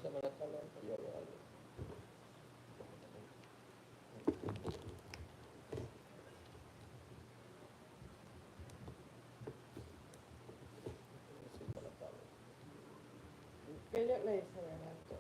pásame la tabla para yo lo hago. Necesito la tabla. ¿Qué le hice, Renato?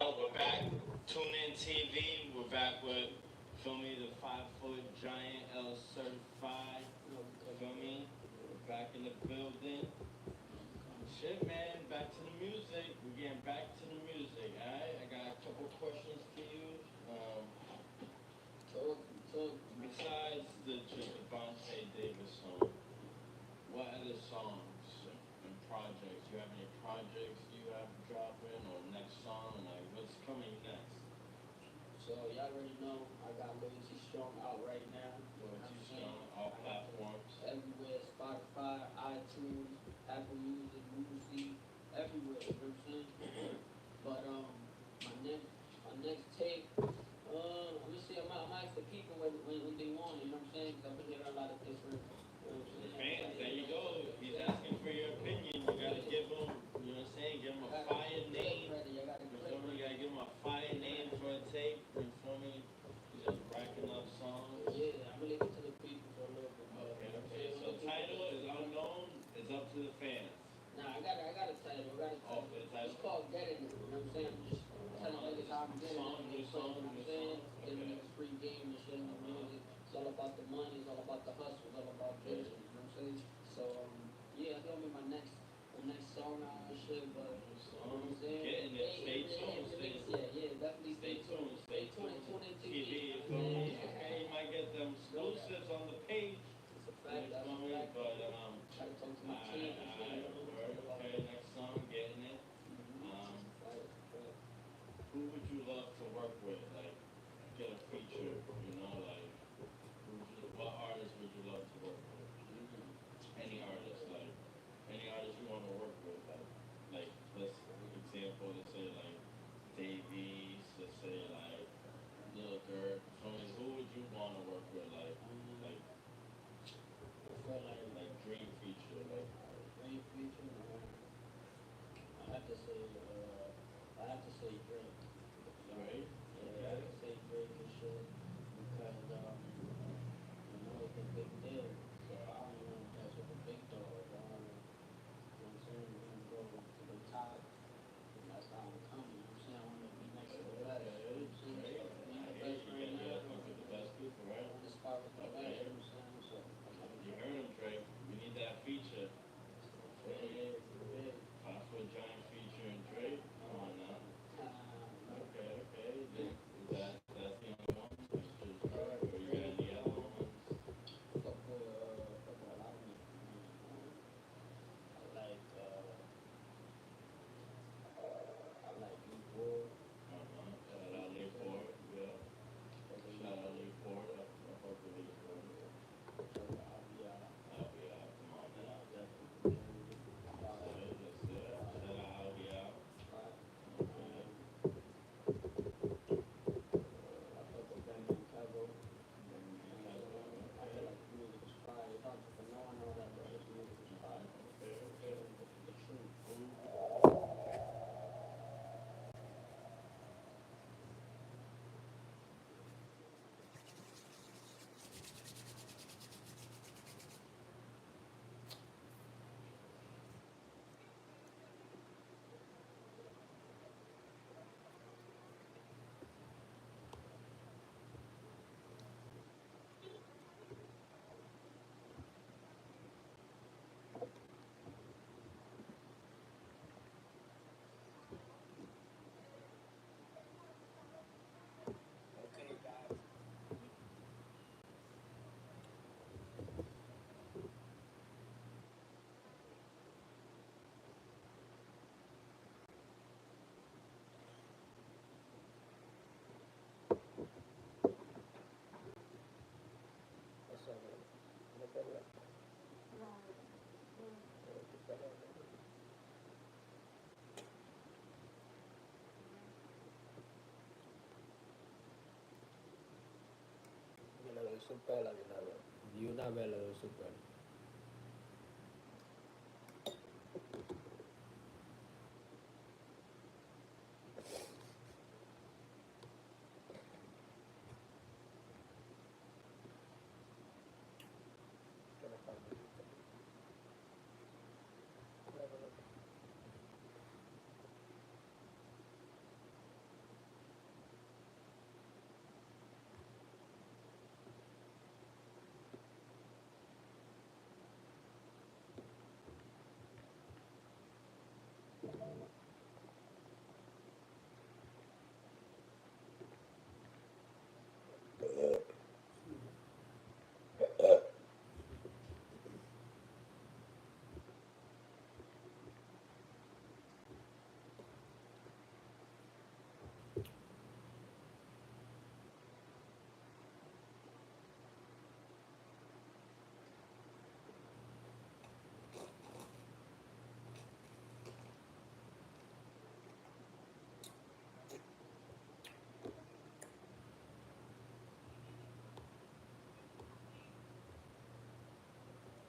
We're back. Tune in TV. We're back with, feel me, the 5-foot giant L certified. Feel me? We're back in the building. Shit, man. Back to the music. We're getting back to the music. Alright, I got a couple questions for you. Besides the Devontae Davis song, what other songs and projects? You have any projects you have dropping or next song? Like, what's coming next? So y'all already know I got Loyalty Strong out right now. Loyalty Strong, all platforms. Everywhere, Spotify, iTunes, Apple Music, Music, everywhere, you know what I'm saying? But my next tape, I'm gonna see, I'm ask the people when they want it, you know what I'm saying? Because I've been hearing a lot of different, you know what I'm saying? Fans, there you go. He's asking for your opinion. You gotta give him, you know what I'm saying? Give him a fire name. You feel me? You gotta give him a fire name for a tape. You feel me? He's just racking up songs. Yeah, I'm gonna leave it to the people for a little bit more. Okay. So title is unknown. It's up to the fans. Nah, I got a title. Oh, for the title? It's called Getting It. You know what I'm saying? I'm just telling niggas how I'm getting it. You know what I'm saying? Giving niggas free game and shit in the music. It's all about the money. It's all about the hustle. It's all about getting it. You know what I'm saying? So, yeah, it's gonna be my next song out and shit. But, you know what I'm saying? Getting it. Stay tuned. Yeah, definitely Stay tuned. Stay tuned. Tune in TV. You feel me? Okay, you might get them exclusives on the page. It's a fact. That's a fact. But, try to talk to my team and shit. okay, next song, Getting It. Who would you love to work with? Like, get a feature, you know, like, what artist would you love to work with? Any artist, like, any artist you want to work with, like, let's, for example, let's say, like, Davies, let's say, like, Lil Durk. So, who would you want to work with, like, dream feature, like, dream feature, I have to say Drake. Right? Yeah, super lagi na lo. You na bella lo super.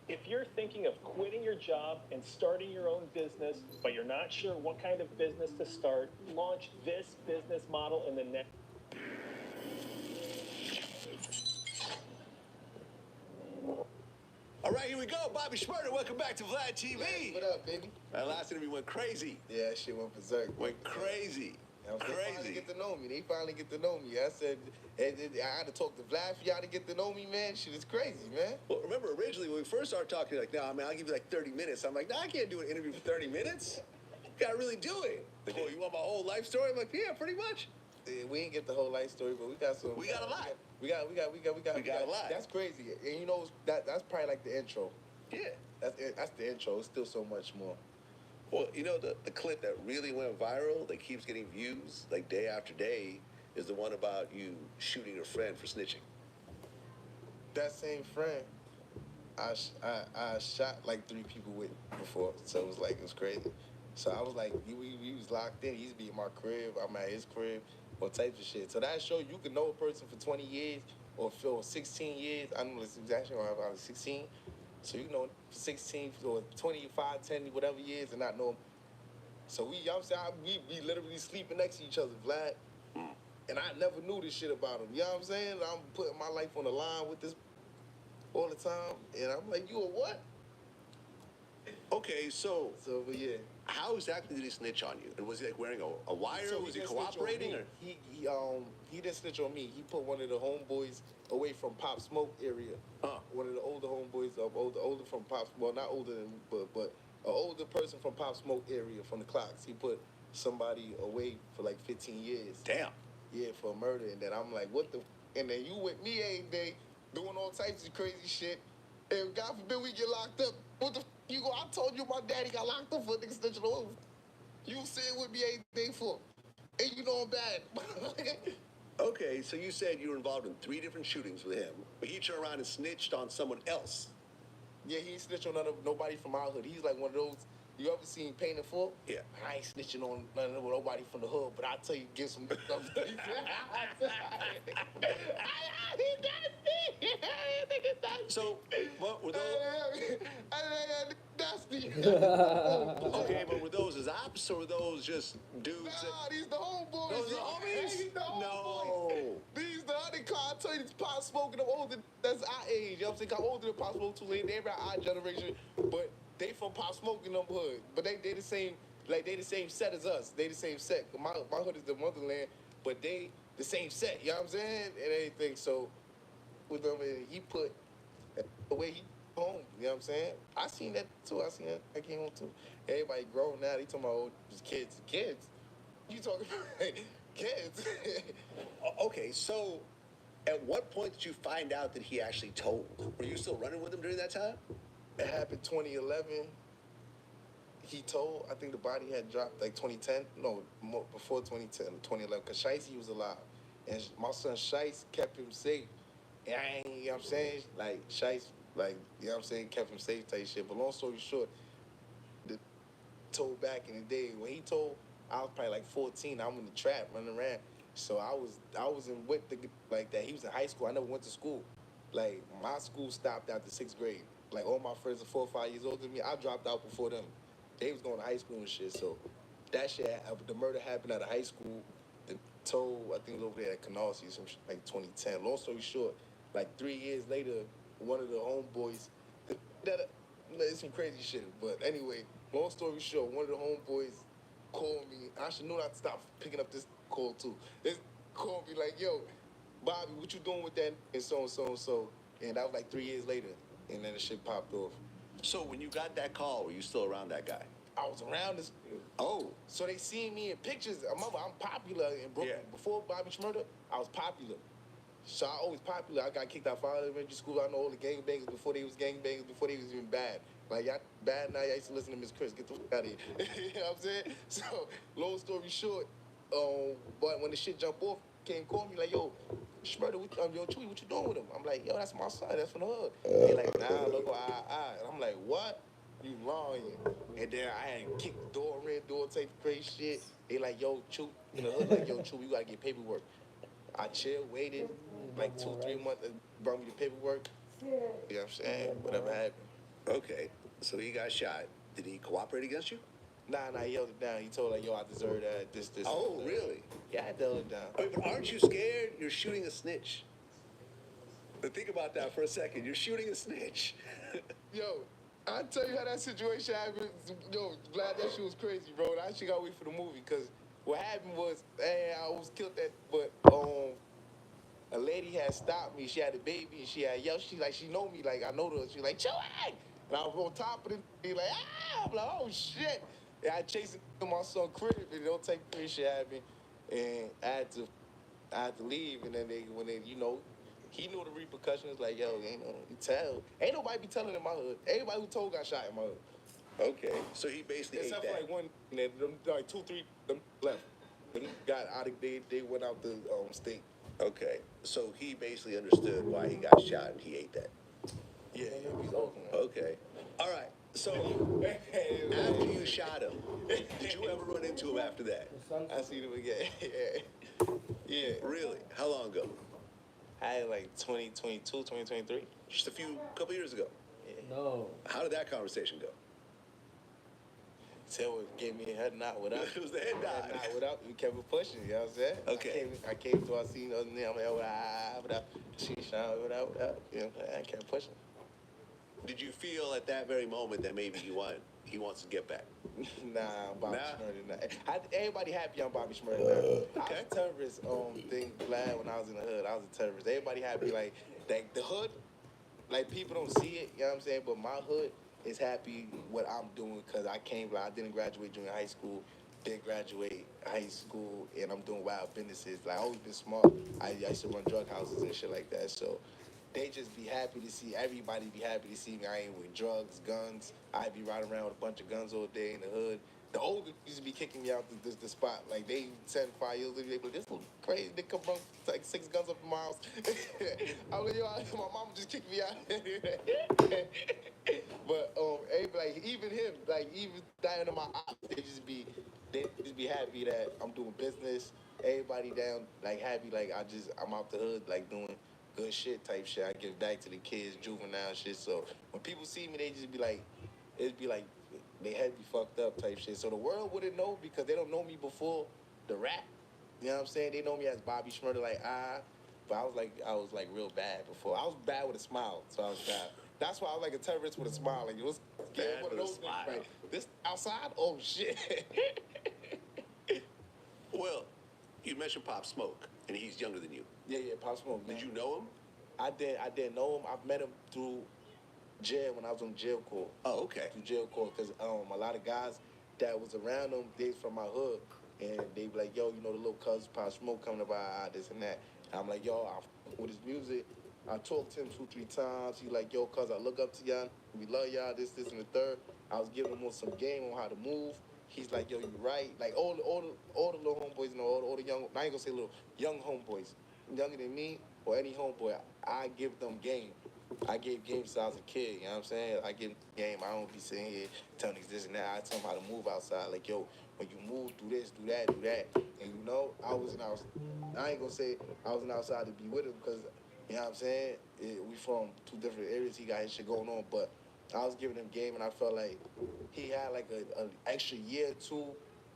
If you're thinking of quitting your job and starting your own business, but you're not sure what kind of business to start, launch this business model in the next. All right, here we go. Bobby Schmurder, welcome back to Vlad TV. What up, baby? That last interview went crazy. Yeah, that shit went berserk. Went crazy. They finally Crazy. get to know me. They finally get to know me. I said, I had to talk to Vlad for y'all to get to know me, man. Shit is crazy, man. Well, remember originally when we first started talking, like, nah, man, I'll give you like 30 minutes. I'm like, nah, I can't do an interview for 30 minutes. You gotta really do it. Like, oh, you want my whole life story? I'm like, yeah, pretty much. We ain't get the whole life story, but we got some. We got a lot. We got a lot. That's crazy. And you know, that's probably like the intro. Yeah. That's the intro. It's still so much more. Well, you know, the clip that really went viral, that keeps getting views, like day after day, is the one about you shooting a friend for snitching. That same friend, I shot like 3 people with before, so it was crazy. So I was like, we was locked in. He used to be in my crib. I'm at his crib, all types of shit. So that show you can know a person for 20 years or for 16 years. I know this exactly when I was 16. So you know, 16 or 25, 10, whatever years, and not know him. So we, you know what I'm saying, we literally sleeping next to each other, Vlad. And I never knew this shit about him. You know what I'm saying? I'm putting my life on the line with this all the time. And I'm like, you a what? Okay, so But yeah. how exactly did he snitch on you? And was he like wearing a wire? So Was he didn't snitch on cooperating? me. Or? He didn't snitch on me. He put one of the homeboys away from Pop Smoke area. One of the older homeboys, older from Pop. Well, not older than, but an older person from Pop Smoke area from the clocks. He put somebody away for like 15 years. Damn. Yeah, for murder. And then I'm like, what the? And then you with me every day doing all types of crazy shit. And God forbid we get locked up. What the? You go? I told you my daddy got locked up for a nigga snitching on him. You sitting with me every day for, and you know I'm bad. Okay, so you said you were involved in 3 different shootings with him, but he turned around and snitched on someone else. Yeah, he ain't snitch on nobody from our hood. He's like one of those. You ever seen Pain and Full? Yeah. I ain't snitching on nobody from the hood, but I tell you, get some stuff. So, what were those? Nasty. Okay, but were those his ops or were those just dudes? Nah, these the homeboys. Those the homies? These the homeboys. No. These the other car. I tell you, this Pop Smoke, them older. That's our age. You know what I'm saying? I'm older than Pop Smoke too. They about our generation, but they from Pop Smoke in them hood. But they the same. Like they the same set as us. They the same set. My hood is the motherland, but they the same set. You know what I'm saying? And everything. So with them, he put the way he home. You know what I'm saying? I seen that too. I seen that. I came home too. Everybody grown now. They talking about just kids. Kids. You talking about kids? Okay, so at what point did you find out that he actually told? Were you still running with him during that time? It happened 2011. He told, I think the body had dropped like 2010. No, more, before 2010, 2011. Because Shice, he was alive. And my son Shice kept him safe. And I ain't, you know what I'm saying? Like, Shice, like, you know what I'm saying, kept him safe type shit. But long story short, the told back in the day, when he told, I was probably like 14. I'm in the trap running around. So I was in with the, like that. He was in high school. I never went to school. Like, my school stopped after 6th grade. Like, all my friends are 4 or 5 years older than me. I dropped out before them. They was going to high school and shit. So that shit, the murder happened at a high school. The told, I think it was over there at Canarsie, some shit, like 2010. Long story short, like 3 years later, one of the homeboys, it's some crazy shit. But anyway, long story short, one of the homeboys called me. I should know not to stop picking up this call too. This called me like, yo, Bobby, what you doing with that? And so and so and so. And that was like 3 years later. And then the shit popped off. So when you got that call, were you still around that guy? I was around this. Oh. So they seen me in pictures. Remember, I'm popular in Brooklyn. Yeah. Before Bobby Schmurder, I was popular. So I always popular. I got kicked out of elementary school. I know all the gangbangers before they was gangbangers, before they was even bad. Like, y'all bad now, y'all used to listen to Miss Chris. Get the fuck out of here. You know what I'm saying? So, long story short, but when the shit jumped off, came call me like, yo, Schmurder, yo, Chewy, what you doing with him? I'm like, yo, that's my son. That's from the hood. They like, nah, look, And I'm like, what? You lying. And then I had kicked the door, red door, type of crazy shit. They like, yo, Chew, in the hood, like, yo, Chew, you gotta get paperwork. I chilled, waited, like 2-3 months, and brought me the paperwork. You know what I'm saying? Whatever happened. Okay. So he got shot. Did he cooperate against you? Nah, he held it down. He told like, yo, I deserve that, this. Oh, and that. really? Yeah, I held it down. I mean, but aren't you scared? You're shooting a snitch. But think about that for a second. You're shooting a snitch. Yo, I'll tell you how that situation happened. Yo, glad that shit was crazy, bro. I actually got to wait for the movie, because what happened was, I was killed but a lady had stopped me. She had a baby, and she had yelled. She know me, like, I know her. She like, Chewy! And I was on top of it, be like, ah! I'm like, oh, shit. And I chased him to my son's crib, and it don't take three shit happened. And I had to leave, and then he knew the repercussions. Like, yo, ain't nobody be telling in my hood. Everybody who told got shot in my hood. Okay. So he basically ate Except that. for like one, and then them, like 2, 3 them left. Them got out of they went out the state. Okay. So he basically understood why he got shot and he ate that. Yeah, he's old. Okay. All right. So after you shot him, did you ever run into him after that? I seen him again. Yeah. Really? How long ago? I had like 2022, 2023. Just couple years ago. Yeah. No. How did that conversation go? Tail gave me a head nod without. It was the head nod. Without. We kept it pushing. You know what I'm saying? Okay. I came through. I seen the other name. I'm like, without. She shot without. You know, I kept pushing. Did you feel at that very moment that maybe he wants to get back? Nah, Bobby Schmurder. Nah. Everybody happy on Bobby Schmurder now. Okay. I was a terrorist thing glad when I was in the hood. I was a terrorist. Everybody happy like the hood, like people don't see it, you know what I'm saying? But my hood is happy what I'm doing, because I didn't graduate junior high school, didn't graduate high school, and I'm doing wild businesses. Like, I always been smart. I used to run drug houses and shit like that. So they just be happy to see, everybody be happy to see me. I ain't with drugs, guns. I be riding around with a bunch of guns all day in the hood. The older used to be kicking me out the spot. Like, they 10, 5 years later, they be like, this little crazy, they come from like 6 guns up in my house. I was like, yo, my mama just kicked me out. But like, even him, like, even down in my eyes, they just be happy that I'm doing business. Everybody down, like, happy, like, I'm out the hood, like, doing good shit type shit. I give back to the kids, juvenile shit. So when people see me, they just be like, it'd be like they head be fucked up type shit. So the world wouldn't know, because they don't know me before the rap. You know what I'm saying? They know me as Bobby Schmurder, like, but I was like real bad before. I was bad with a smile, so I was bad. That's why I was like a terrorist with a smile. Like, it was Bad one of with a those smile. niggas, like, this outside? Oh shit. Well, you mentioned Pop Smoke, and he's younger than you. Yeah, Pop Smoke, man. Did you know him? I didn't know him. I met him through jail when I was on jail court. Oh, okay. Through jail court, because a lot of guys that was around him, they from my hood, and they be like, yo, you know the little cuz Pop Smoke coming by, this and that. And I'm like, yo, I'm with his music. I talked to him 2-3 times. He like, yo, cuz I look up to y'all. We love y'all, this, and the third. I was giving him some game on how to move. He's like, yo, you right. Like, all the little homeboys, you know, all the young, I ain't gonna say little, young homeboys, younger than me or any homeboy, I give them game. I gave game since I was a kid, you know what I'm saying? I give them game. I don't be sitting here telling niggas this and that. I tell them how to move outside. Like, yo, when you move, do this, do that. And, you know, I ain't gonna say I wasn't outside to be with him, because You know what I'm saying? We from two different areas. He got his shit going on, but I was giving him game, and I felt like he had like an extra year or two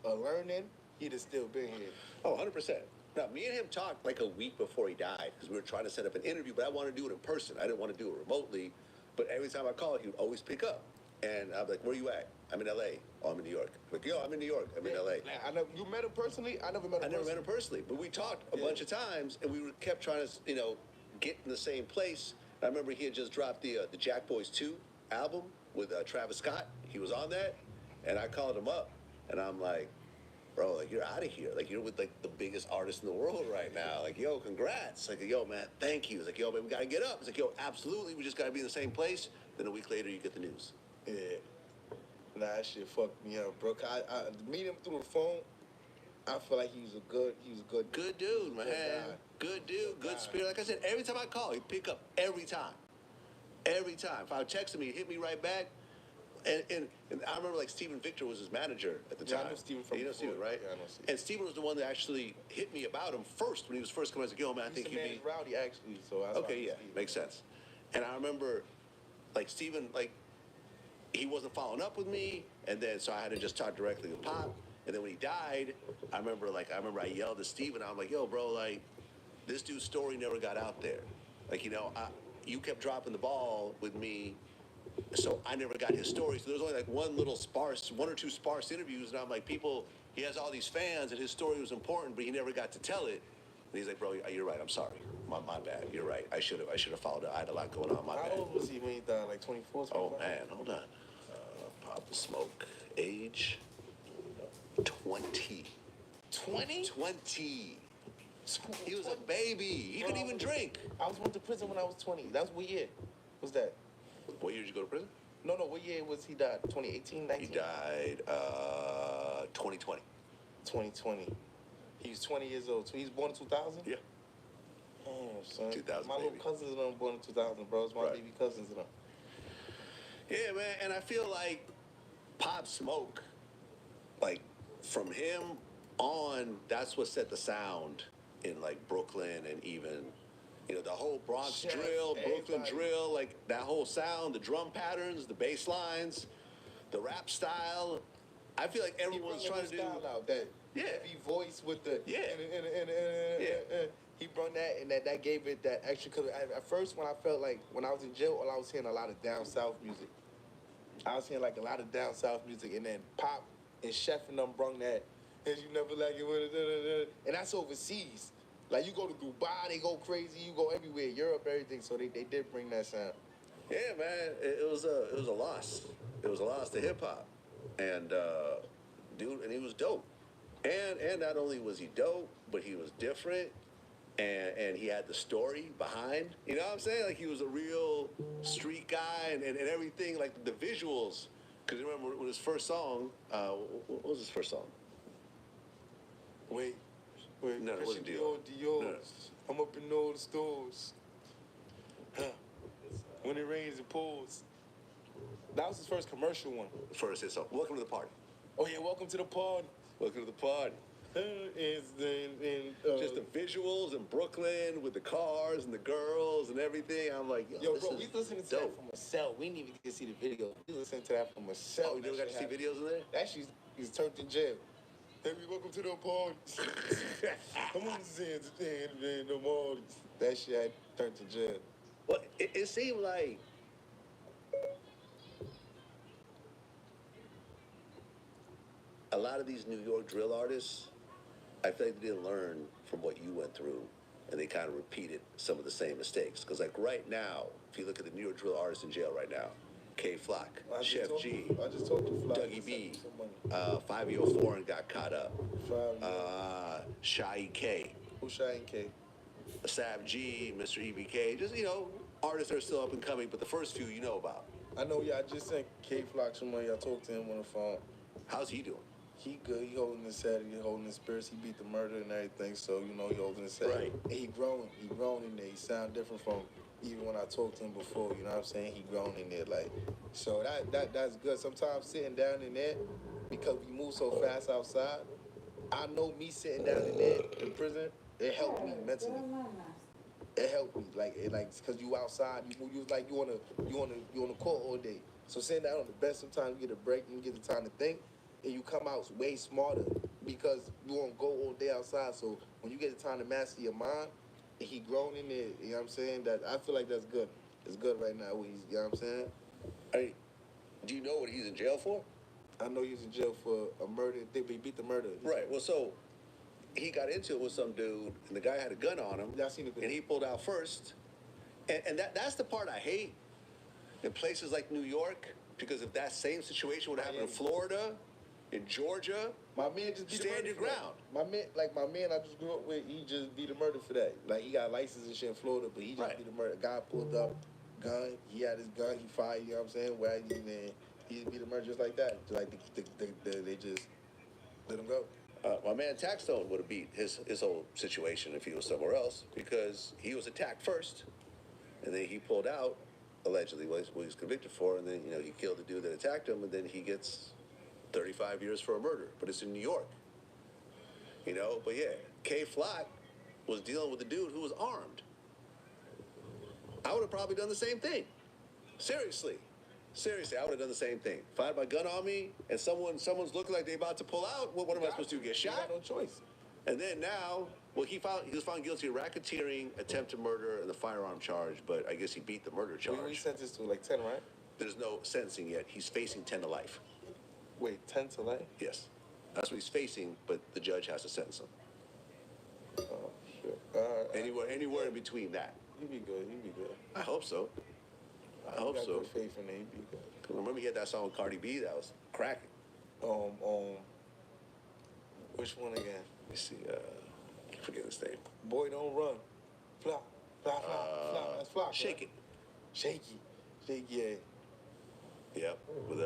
of learning. He'd have still been here. Oh, 100%. Now, me and him talked like a week before he died because we were trying to set up an interview, but I wanted to do it in person. I didn't want to do it remotely. But every time I called, he would always pick up. And I'd be like, where you at? I'm in LA. Oh, I'm in New York. Like, yo, I'm in New York. I'm in LA. You met him personally? I never met him personally, but we talked a bunch of times, and we kept trying to, get in the same place. I remember he had just dropped the Jack Boys 2 album with Travis Scott. He was on that, and I called him up, and I'm like, bro, like, you're out of here. Like, you're with, like, the biggest artist in the world right now. Like, yo, congrats. Like, yo, man, thank you. It's like, yo, man, we got to get up. It's like, yo, absolutely. We just got to be in the same place. Then a week later, you get the news. Yeah. Nah, that shit fucked me up, bro. I meet him through the phone. I feel like he was a good dude, man. guy. Good dude, good spirit. Like I said, every time I call, he'd pick up every time. Every time. If I text him, he'd hit me right back. And I remember, like, Stephen Victor was his manager at the time. I know Stephen from You know before. Stephen, right? Yeah, I know Stephen. And Stephen was the one that actually hit me about him first when he was first coming. I was like, yo, man, I think He's he'd be... Rowdy, actually, so I Okay, yeah, makes sense. And I remember, like, Stephen, like, he wasn't following up with me, and then so I had to just talk directly with Pop. And then when he died, I remember I yelled at Stephen. I'm like, yo, bro, like, this dude's story never got out there. Like, you kept dropping the ball with me, so I never got his story. So there was only like one or two sparse interviews, and I'm like, he has all these fans, and his story was important, but he never got to tell it. And he's like, bro, you're right. I'm sorry. My bad. You're right. I should have followed up. I had a lot going on. My bad. How old was he when he died? Like 24, 25? Oh, man. Hold on. Pop the Smoke. Age 20. 20? 20. He was a baby. He couldn't even drink. I went to prison when I was 20. That's what year was that? What year did you go to prison? No, what year was he died? 2018, 19? He died 2020. 2020. He was 20 years old. So he was born in 2000? Yeah. Damn, son. 2000, my little cousins and them born in 2000, bro. It's my baby cousins and them. Yeah, man. And I feel like Pop Smoke, like, from him on, that's what set the sound in, like, Brooklyn and even, the whole Bronx drill, Brooklyn drill, like, that whole sound, the drum patterns, the bass lines, the rap style. I feel like everyone's trying to do... out, that heavy voice with the... He brought that, and that gave it that extra... Cause at first, when I was in jail, I was hearing a lot of down south music. I was hearing, like, a lot of down south music, and then Pop and Chef and them brung that, and you never like it, and that's overseas. Like, you go to Dubai, they go crazy, you go everywhere, Europe, everything, so they did bring that sound. Yeah, man, it was a loss. It was a loss to hip-hop. And, dude, and he was dope. And not only was he dope, but he was different, and he had the story behind. You know what I'm saying? Like, he was a real street guy and everything, like the visuals. Because remember, when his first song, what was his first song? Wait, no, it wasn't Dior. No. I'm up in all the stores. When it rains, it pours. That was his first commercial one. First hit song. Welcome to the party. Oh, yeah, welcome to the party. Welcome to the party. Just the visuals in Brooklyn with the cars and the girls and everything. I'm like, yo, bro, we listening to that from a cell. We didn't even get to see the video. We listened to that from a cell. Oh, you never got to see videos of that? That he's turned to jail. Hey, welcome to the party. Come on, the party. That shit had turned to jail. Well, it seemed like a lot of these New York drill artists, I feel like they didn't learn from what you went through, and they kind of repeated some of the same mistakes. Because, like, right now, if you look at the New York drill artists in jail right now, K Flock, Chef G, I just talked to Flock. Dougie B, 504 and got caught up, Shy K, Who's Shy K? Sav G, Mr. EBK, just, artists that are still up and coming, but the first few you know about. I know, I just sent K Flock some money. I talked to him on the phone. How's he doing? He good. He holding his head. He holding his spirits. He beat the murder and everything. So, he holding his head. Right. And he growing. He grown in there. He sound different from even when I talked to him before. You know what I'm saying? He grown in there. Like, so that's good. Sometimes sitting down in there, because we move so fast outside, I know me sitting down in there in prison, it helped me mentally. it helped me. Cause you outside, you on the court all day. So sitting down on the bench, sometimes you get a break and you get the time to think, and you come out way smarter because you won't go all day outside. So when you get the time to master your mind, and he grown in there, you know what I'm saying? That I feel like that's good. It's good right now. You know what I'm saying? I mean, do you know what he's in jail for? I know he's in jail for a murder. They beat the murder. Right. Well, so he got into it with some dude, and the guy had a gun on him, Yeah, I seen the video. and he pulled out first. And that's the part I hate in places like New York, because if that same situation would happen in Florida, in Georgia, My man just beat the stand murder your for that. ground. My man I just grew up with, he just beat a murder for that. Like, he got license and shit in Florida, but he just Right. beat a murder. Guy pulled up, gun, he had his gun, he fired, you know what I'm saying? Where he just beat a murder just like that. Like, they just let him go. My man Taxstone would have beat his whole situation if he was somewhere else, because he was attacked first, and then he pulled out, allegedly, what he was convicted for, and then, he killed the dude that attacked him, and then he gets 35 years for a murder. But it's in New York. But yeah, K. Flock was dealing with a dude who was armed. I would have probably done the same thing. Seriously, I would have done the same thing. If I had my gun on me and someone's looking like they're about to pull out, what am I supposed to do? Get You shot? got no choice. And then now, he was found guilty of racketeering, attempted murder, and the firearm charge. But I guess he beat the murder charge. We sentenced to like 10, right? There's no sentencing yet. He's facing 10 to life. Wait, 10 to life? Yes, that's what he's facing. But the judge has to sentence him. Oh, shit. Anywhere in between that. He be good. I hope so. I hope got so. good faith in him. He be good. Remember, he had that song with Cardi B that was cracking. Which one again? Let me see. I forget his name. Boy, don't run. Flop, flop, flop, flop. That's flop. Shake It. Shaky, yeah. Yep. With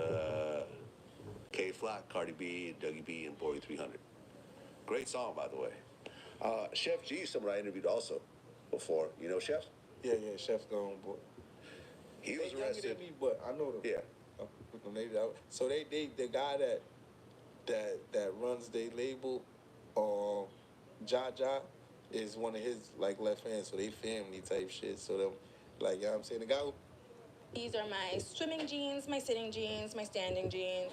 K. Flock, Cardi B, Dougie B, and Boy 300. Great song, by the way. Chef G is someone I interviewed also before. You know Chef? Yeah, Chef's gone, boy. He They was younger arrested. than me, but I know them. Yeah. So they the guy that runs their label, Jaja, is one of his like left hands. So they family type shit. So them, like, you know what I'm saying, the guy who. These are my swimming jeans, my sitting jeans, my standing jeans.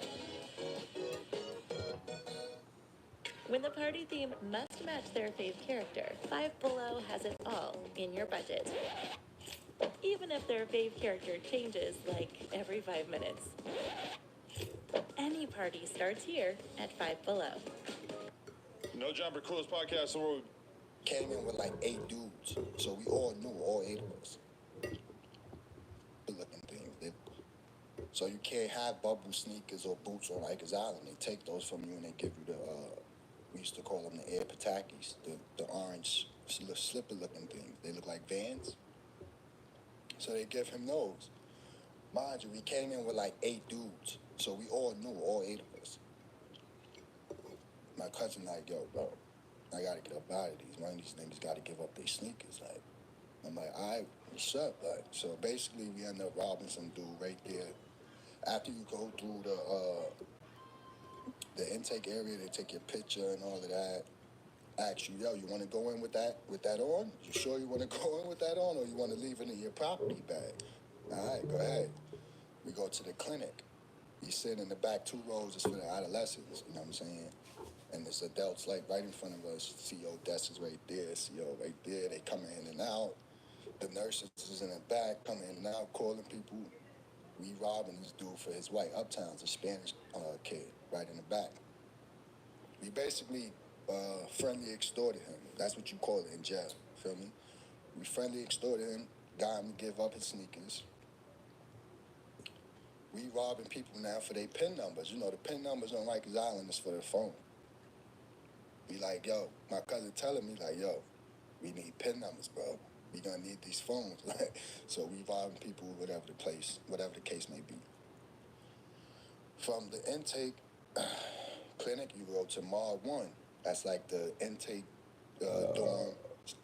When the party theme must match their fave character, Five Below has it all in your budget. Even if their fave character changes like every 5 minutes. Any party starts here at Five Below. No Jumper Close Podcast, where we came in with like 8 dudes, so we all knew, all 8 of us. Good looking things. So you can't have bubble sneakers or boots on Rikers Island. They take those from you and they give you the, we used to call them the air patakis, the orange slipper looking things. They look like Vans. So they give him those. Mind you, we came in with like 8 dudes, so we all knew, all 8 of us. My cousin like, yo, bro, I gotta get up out of these. One of these niggas gotta give up their sneakers. Like, I'm like, all right, what's up? Like, so basically we end up robbing some dude right there. After you go through the intake area, they take your picture and all of that. Ask you, yo, you want to go in with that on? You sure you want to go in with that on, or you want to leave it in your property bag? All right, go ahead. We go to the clinic. We sit in the back 2 rows is for the adolescents, you know what I'm saying? And there's adults like right in front of us. CO desk is right there, CO right there. They come in and out. The nurses is in the back, coming in and out, calling people. We robbing this dude for his white uptowns, a Spanish kid, right in the back. We basically friendly extorted him. That's what you call it in jail, feel me? We friendly extorted him, got him to give up his sneakers. We robbing people now for their PIN numbers. You know, the PIN numbers on Rikers Island is for their phone. We like, yo, my cousin telling me like, yo, we need PIN numbers, bro. We gonna need these phones. Like, so we robbing people, whatever the case may be. From the intake clinic, you go to Mod 1. That's like the intake dorm,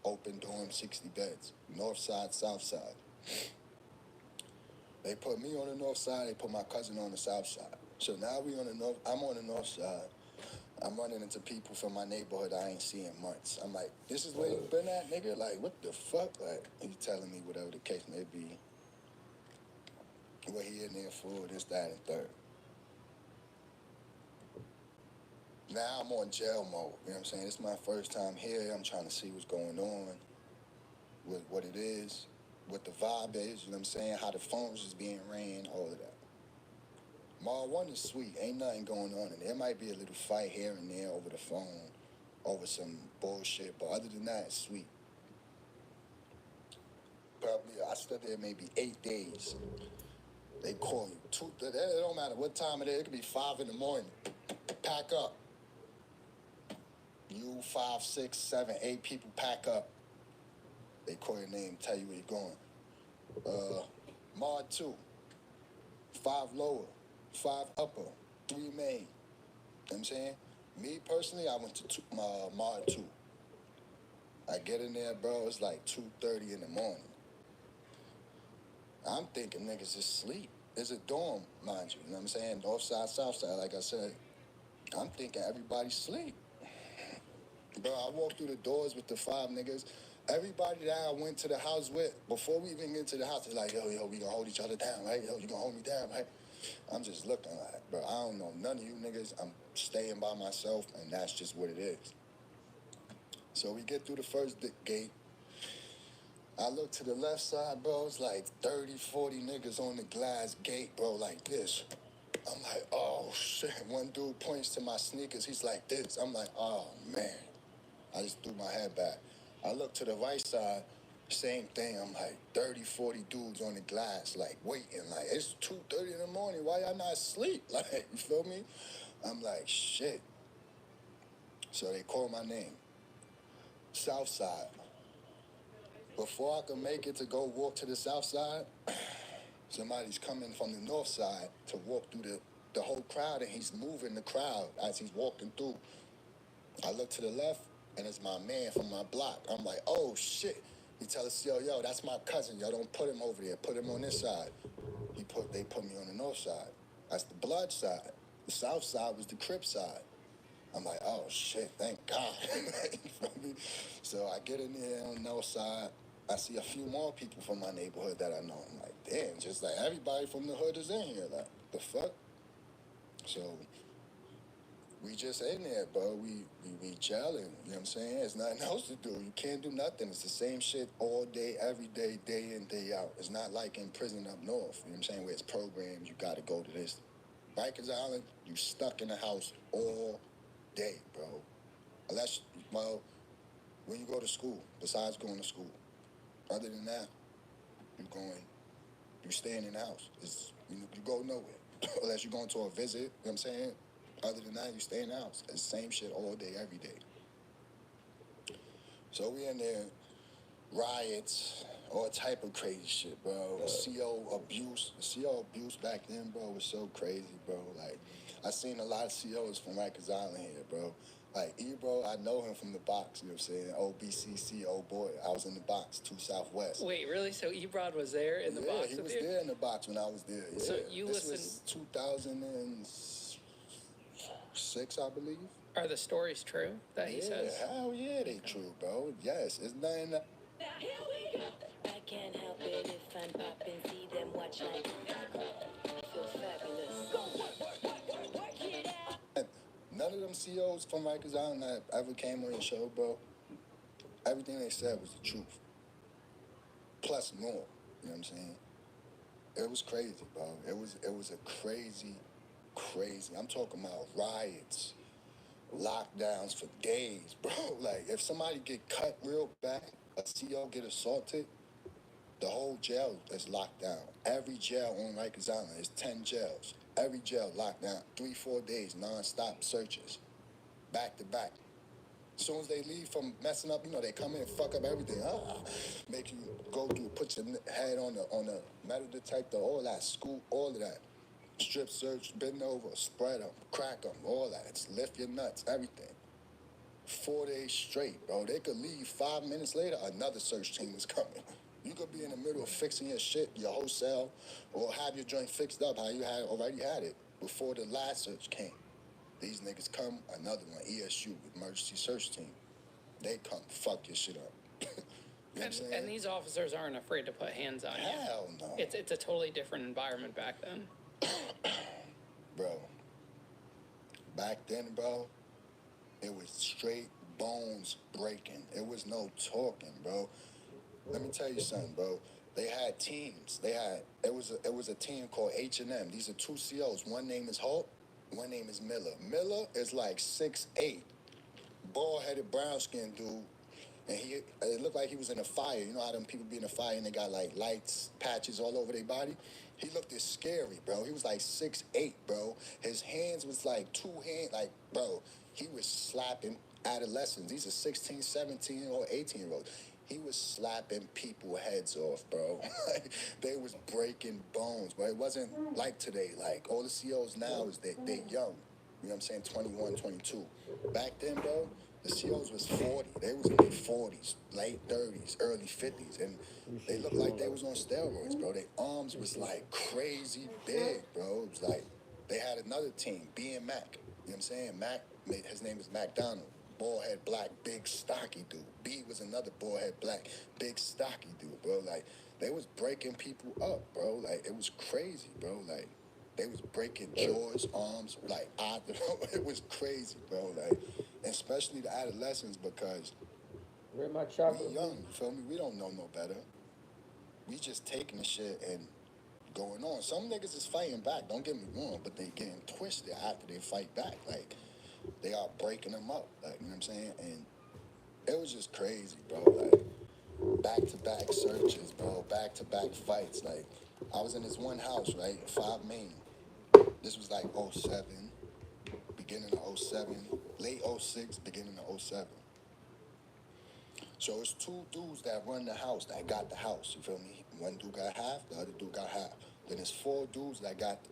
open dorm, 60 beds. North side, south side. They put me on the north side, they put my cousin on the south side. So now we on the north, I'm on the north side. I'm running into people from my neighborhood I ain't seen in months. I'm like, this is where you been at, nigga? Like, what the fuck? Like, he telling me whatever the case may be, what he in there for, this, that, and third. Now I'm on jail mode, you know what I'm saying? It's my first time here. I'm trying to see what's going on, what it is, what the vibe is, you know what I'm saying? How the phones is being ran, all of that. Mall 1 is sweet. Ain't nothing going on in there. There might be a little fight here and there over the phone, over some bullshit, but other than that, it's sweet. Probably, I stood there maybe 8 days. They call you. It don't matter what time it is. It could be 5 in the morning. Pack up. You 5, 6, 7, 8 people pack up. They call your name, tell you where you're going. Mod 2, 5 lower, 5 upper, 3 main. You know what I'm saying? Me personally, I went to Mod 2. I get in there, bro, it's like 2:30 in the morning. I'm thinking niggas is asleep. It's a dorm, mind you. You know what I'm saying? North side, south side, like I said. I'm thinking everybody's asleep. Bro, I walked through the doors with the 5 niggas. Everybody that I went to the house with, before we even get to the house, they're like, yo, we gonna hold each other down, right? Yo, you gonna hold me down, right? I'm just looking like, bro, I don't know none of you niggas. I'm staying by myself, and that's just what it is. So we get through the first gate. I look to the left side, bro, it's like 30, 40 niggas on the glass gate, bro, like this. I'm like, oh, shit. One dude points to my sneakers. He's like this. I'm like, oh, man. I just threw my head back. I look to the right side, same thing. I'm like 30, 40 dudes on the glass, like waiting. Like, it's 2:30 in the morning. Why y'all not asleep? Like, you feel me? I'm like, shit. So they call my name. South side. Before I could make it to go walk to the south side, somebody's coming from the north side to walk through the whole crowd, and he's moving the crowd as he's walking through. I look to the left, and it's my man from my block. I'm like, oh, shit. He tells us, yo, that's my cousin. Yo, don't put him over there. Put him on this side. They put me on the north side. That's the blood side. The south side was the Crip side. I'm like, oh, shit, thank God. You feel me? So I get in there on the north side. I see a few more people from my neighborhood that I know. I'm like, damn, just like everybody from the hood is in here. Like, the fuck? So we just in there, bro. We gelling. You know what I'm saying? There's nothing else to do. You can't do nothing. It's the same shit all day, every day, day in, day out. It's not like in prison up north, you know what I'm saying, where it's programs, you gotta go to this. Rikers Island, you stuck in the house all day, bro. Unless, well, when you go to school, besides going to school. Other than that, you staying in the house. You go nowhere. Unless you're going to a visit, you know what I'm saying? Other than that, you stay in the house. It's the same shit all day, every day. So we in there, riots, all type of crazy shit, bro. CO abuse back then, bro, was so crazy, bro. Like, I seen a lot of COs from Rikers Island here, bro. Like, Ebro, I know him from the box, you know what I'm saying? OBCC, old boy. I was in the box, 2 Southwest. Wait, really? So Ebrod was there in the box? Yeah, he was there in the box when I was there. Yeah. So you this listened... was 2006, I believe. Are the stories true that he says? Yeah, hell yeah, they true, bro. Yes, it's nothing that... Here we go. I can't help it if I'm popping, see them watch like I feel fabulous. Work it out. None of them COs from Rikers Island that ever came on your show, bro, everything they said was the truth. Plus more, you know what I'm saying? It was crazy, bro. It was a crazy, I'm talking about riots, lockdowns for days, bro. Like, if somebody get cut real bad, a CO get assaulted, the whole jail is locked down. Every jail on Rikers Island is 10 jails. Every jail locked down. 3-4 days, non-stop searches. Back to back. As soon as they leave from messing up, they come in and fuck up everything. Make you go through, put your head on the metal detector, all that, scoop, all of that. Strip search, bend over, spread them, crack them, all that. Just lift your nuts, everything. 4 days straight, bro. They could leave 5 minutes later, another search team is coming. You could be in the middle of fixing your shit, your whole cell, or have your joint fixed up how you already had it before the last search came. These niggas come, another one, ESU, Emergency Search Team. They come, fuck your shit up. You know what I'm saying? And these officers aren't afraid to put hands on you. Hell no. It's a totally different environment back then. Bro, back then, bro, it was straight bones breaking. It was no talking, bro. Let me tell you something, bro. They had teams. It was a team called H&M. These are two COs. One name is Holt, one name is Miller. Miller is like 6'8", bald-headed, brown-skinned dude. And it looked like he was in a fire. You know how them people be in a fire and they got like lights, patches all over their body? He looked as scary, bro. He was like 6'8", bro. His hands was like two hands, like, bro, he was slapping adolescents. These are 16, 17, or 18-year-olds. He was slapping people heads off, bro. Like, they was breaking bones, but it wasn't like today. Like, all the COs now is they young. You know what I'm saying? 21, 22. Back then, bro, the COs was 40. They was in their 40s, late 30s, early 50s. And they looked like they was on steroids, bro. Their arms was like crazy big, bro. It was like they had another team, B and Mac. You know what I'm saying? Mac, his name is McDonald. Bald head, black, big, stocky dude. B was another bald head, black, big, stocky dude, bro. Like, they was breaking people up, bro. Like, it was crazy, bro. Like, they was breaking jaws, arms, like, it was crazy, bro. Like, especially the adolescents, because Where my we chocolate? young, you feel me? We don't know no better. We just taking the shit and going on. Some niggas is fighting back, don't get me wrong, but they getting twisted after they fight back. Like, they are breaking them up, like, you know what I'm saying? And it was just crazy, bro. Like, back-to-back searches, bro, back-to-back fights. Like, I was in this one house, right, 5 Main. This was like 07, beginning of 07, late 06, beginning of 07. So it's two dudes that run the house, that got the house, you feel me? One dude got half, the other dude got half. Then there's 4 dudes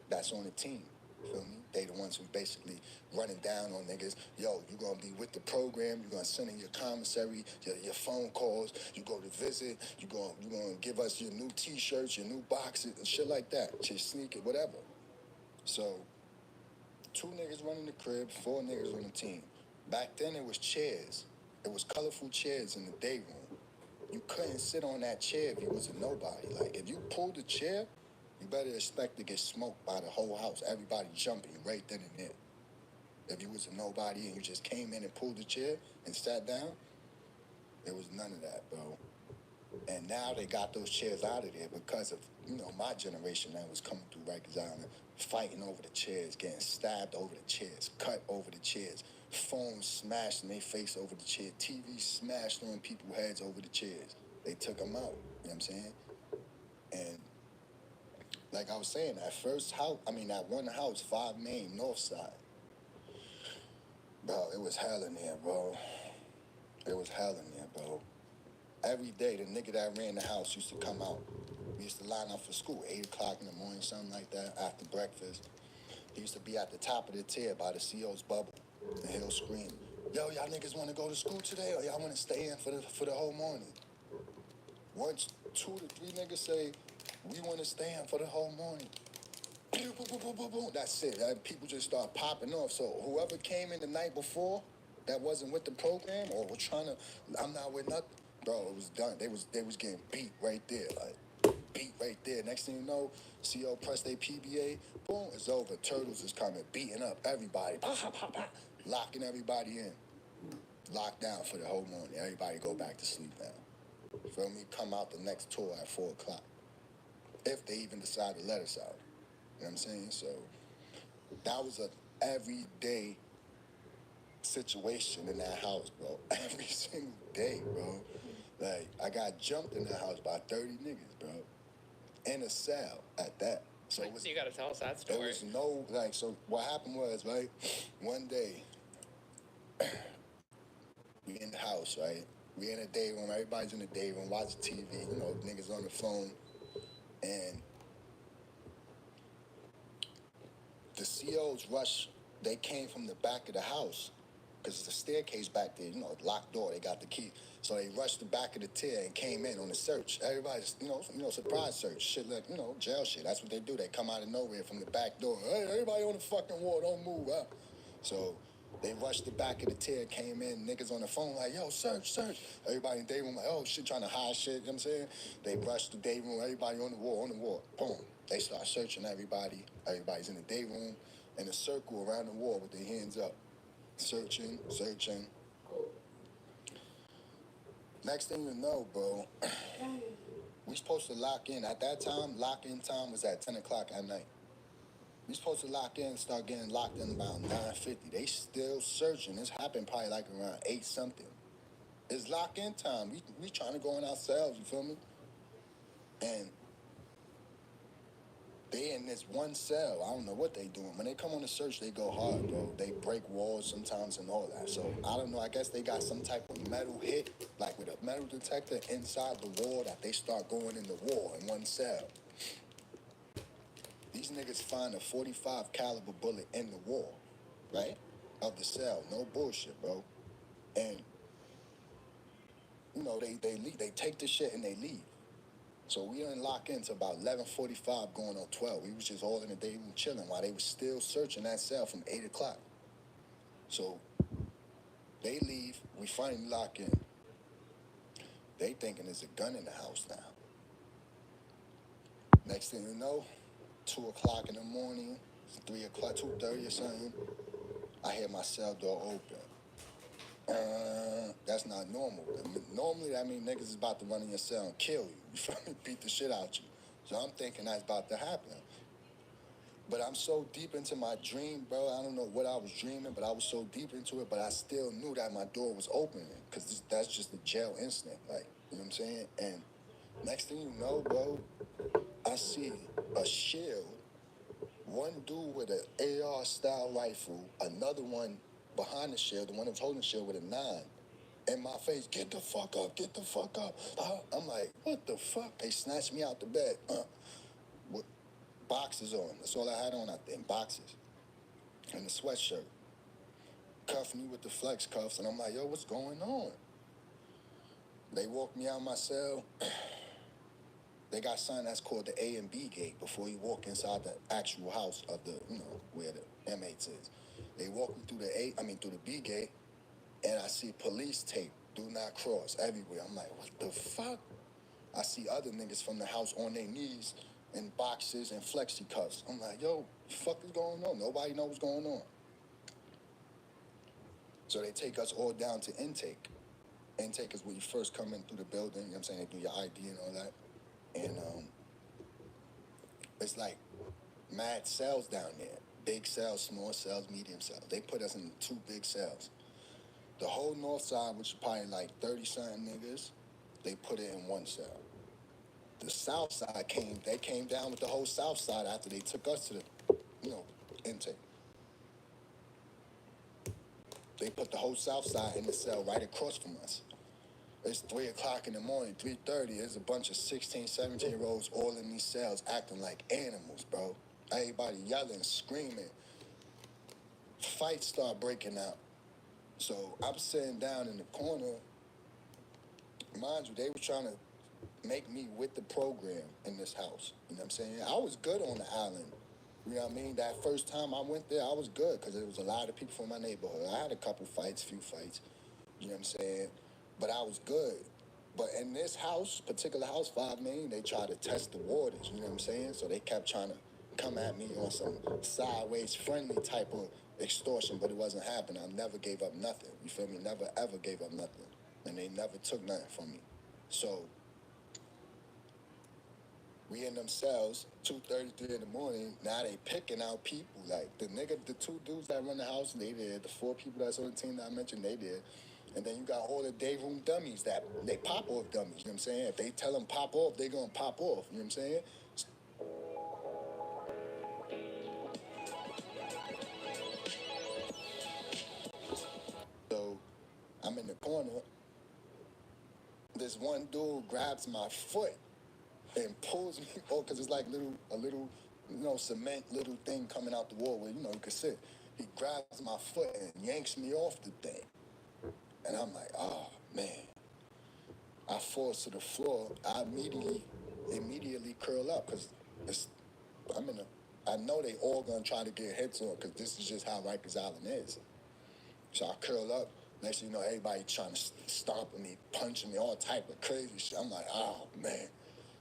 that's on the team, you feel me? They the ones who basically running down on niggas. Yo, you gonna be with the program, you gonna send in your commissary, your phone calls, you go to visit, you gonna give us your new t-shirts, your new boxes, and shit like that, your sneakers, whatever. So, 2 niggas running the crib, 4 niggas on the team. Back then it was chairs. It was colorful chairs in the day room. You couldn't sit on that chair if you was a nobody. Like, if you pulled the chair, you better expect to get smoked by the whole house. Everybody jumping right then and there. If you was a nobody and you just came in and pulled the chair and sat down, there was none of that, bro. And now they got those chairs out of there because of, you know, my generation that was coming through Rikers Island, fighting over the chairs, getting stabbed over the chairs, cut over the chairs, phones smashed in their face over the chair, TV smashed on people's heads over the chairs. They took them out, you know what I'm saying? And like I was saying, that one house, 5 Main, North Side. Bro, it was hell in there, bro. It was hell in there, bro. Every day, the nigga that ran the house used to come out. We used to line up for school, 8 o'clock in the morning, something like that, after breakfast. He used to be at the top of the tier by the CO's bubble, and he'll scream, yo, y'all niggas want to go to school today, or y'all want to stay in for the whole morning? Once 2 to 3 niggas say, we want to stay in for the whole morning. Boom, boom, boom, boom, boom. That's it. People just start popping off. So whoever came in the night before that wasn't with the program or was trying to, I'm not with nothing, bro, it was done. They was getting beat right there, like beat right there. Next thing you know, CO press their PBA, boom, it's over. Turtles is coming, beating up everybody, locking everybody in. Locked down for the whole morning. Everybody go back to sleep now. Feel me? Come out the next tour at 4 o'clock. If they even decide to let us out. You know what I'm saying? So that was a everyday situation in that house, bro. Every single day, bro. Like, I got jumped in that house by 30 niggas, bro. In a cell at that. So Like, you gotta tell us that story. There was no, like, so what happened was, right, one day, we in the house, right? We in the day room, everybody's in the day room, watching TV, you know, niggas on the phone, and the COs rushed, they came from the back of the house, because there's a staircase back there, you know, locked door, they got the key. So they rushed the back of the tier and came in on the search. Everybody's, you know, surprise search, shit like, you know, jail shit. That's what they do. They come out of nowhere from the back door. Hey, everybody on the fucking wall, don't move up. So they rushed the back of the tier, came in, niggas on the phone like, yo, search, search. Everybody in the day room like, oh shit, trying to hide shit, you know what I'm saying? They rushed the day room, everybody on the wall. Boom. They start searching everybody. Everybody's in the day room in a circle around the wall with their hands up. Searching. Next thing you know, bro, we supposed to lock in. At that time, lock-in time was at 10 o'clock at night. We supposed to lock in, start getting locked in about 9:50. They still searching. This happened probably like around 8 something. It's lock-in time. We trying to go in ourselves, you feel me? And they in this one cell. I don't know what they doing. When they come on the search, they go hard, bro. They break walls sometimes and all that. So I don't know. I guess they got some type of metal hit, like with a metal detector inside the wall that they start going in the wall in one cell. These niggas find a 45 caliber bullet in the wall, right? Of the cell. No bullshit, bro. And you know, they leave. They take the shit and they leave. So we didn't lock in till about 11:45 going on 12. We was just all in the day room chilling while they was still searching that cell from 8 o'clock. So they leave. We finally lock in. They thinking there's a gun in the house now. Next thing you know, 2 o'clock in the morning, 3 o'clock, 2:30 or something, I hear my cell door open. That's not normal. Normally, that means niggas is about to run in your cell and kill you. You feel me? Beat the shit out you. So I'm thinking that's about to happen. But I'm so deep into my dream, bro. I don't know what I was dreaming, but I was so deep into it. But I still knew that my door was opening because that's just a jail instinct. Like, you know what I'm saying? And next thing you know, bro, I see a shield. One dude with an AR style rifle, another one behind the shield, the one that's holding the shield with a 9. In my face, get the fuck up, get the fuck up. I'm like, what the fuck? They snatched me out the bed. With boxes on. That's all I had on out there, boxes. And a sweatshirt. Cuffed me with the flex cuffs, and I'm like, yo, what's going on? They walked me out my cell. They got something that's called the A and B gate before you walk inside the actual house of the, you know, where the inmates is. They walk me through through the B gate, and I see police tape, do not cross, everywhere. I'm like, what the fuck? I see other niggas from the house on their knees in boxes and flexi cuffs. I'm like, yo, the fuck is going on? Nobody knows what's going on. So they take us all down to intake. Intake is when you first come in through the building, you know what I'm saying? They do your ID and all that. And it's like mad cells down there. Big cells, small cells, medium cells. They put us in 2 big cells. The whole north side, which is probably like 30-something niggas, they put it in 1 cell. The south side they came down with the whole south side after they took us to the, you know, intake. They put the whole south side in the cell right across from us. It's 3 o'clock in the morning, 3:30. There's a bunch of 16, 17-year-olds all in these cells acting like animals, bro. Everybody yelling, screaming. Fights start breaking out. So I'm sitting down in the corner. Mind you, they were trying to make me with the program in this house. You know what I'm saying? I was good on the island. You know what I mean? That first time I went there, I was good because there was a lot of people from my neighborhood. I had a couple fights, few fights. You know what I'm saying? But I was good. But in this house, particular house, 5 Main, they tried to test the waters. You know what I'm saying? So they kept trying to come at me on some sideways friendly type of extortion, but it wasn't happening. I never gave up nothing. You feel me? Never ever gave up nothing. And they never took nothing from me. So we in them cells, 2:33 in the morning. Now they picking out people. Like the 2 dudes that run the house, they did. The 4 people that's on the team that I mentioned, they did. And then you got all the day room dummies that they pop off dummies. You know what I'm saying? If they tell them pop off, they gonna pop off. You know what I'm saying? So I'm in the corner. This one dude grabs my foot and pulls me off because it's like a little, you know, cement little thing coming out the wall where, you know, you can sit. He grabs my foot and yanks me off the thing. And I'm like, oh, man. I fall to the floor. I immediately curl up because I'm in a I know they all gonna try to get hits on because this is just how Rikers Island is. So I curl up. Next thing you know, everybody trying to stomp at me, punching me, all type of crazy shit. I'm like, oh man.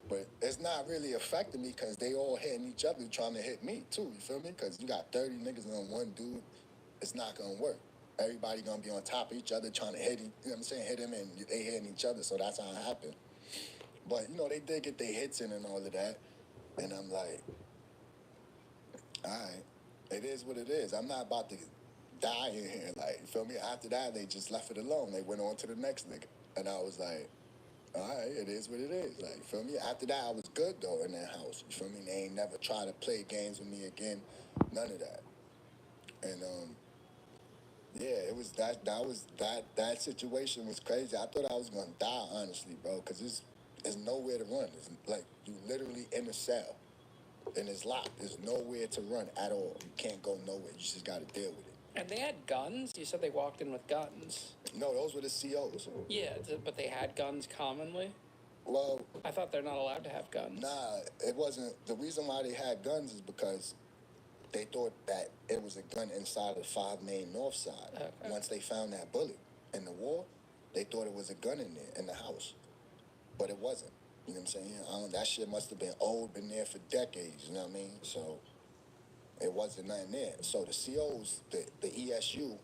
But it's not really affecting me because they all hitting each other trying to hit me too. You feel me? Because you got 30 niggas on one dude. It's not gonna work. Everybody gonna be on top of each other trying to hit him. You know what I'm saying? Hit him and they hitting each other. So that's how it happened. But you know, they did get their hits in and all of that. And I'm like, all right, it is what it is. I'm not about to die in here. Like, you feel me? After that, they just left it alone. They went on to the next nigga. And I was like, all right, it is what it is. Like, you feel me? After that, I was good, though, in that house. You feel me? They ain't never try to play games with me again. None of that. And, yeah, it was that situation was crazy. I thought I was going to die, honestly, bro, because there's nowhere to run. It's like, you literally in a cell. And it's locked. There's nowhere to run at all. You can't go nowhere. You just got to deal with it. And they had guns? You said they walked in with guns. No, those were the COs. Yeah, but they had guns commonly? Well, I thought they're not allowed to have guns. nah, it wasn't. The reason why they had guns is because they thought that it was a gun inside of 5 Main North Side. Okay. Once they found that bullet in the wall, they thought it was a gun in there, in the house. But it wasn't. You know what I'm saying? That shit must have been old, been there for decades, you know what I mean? So it wasn't nothing there. So the COs, the ESU,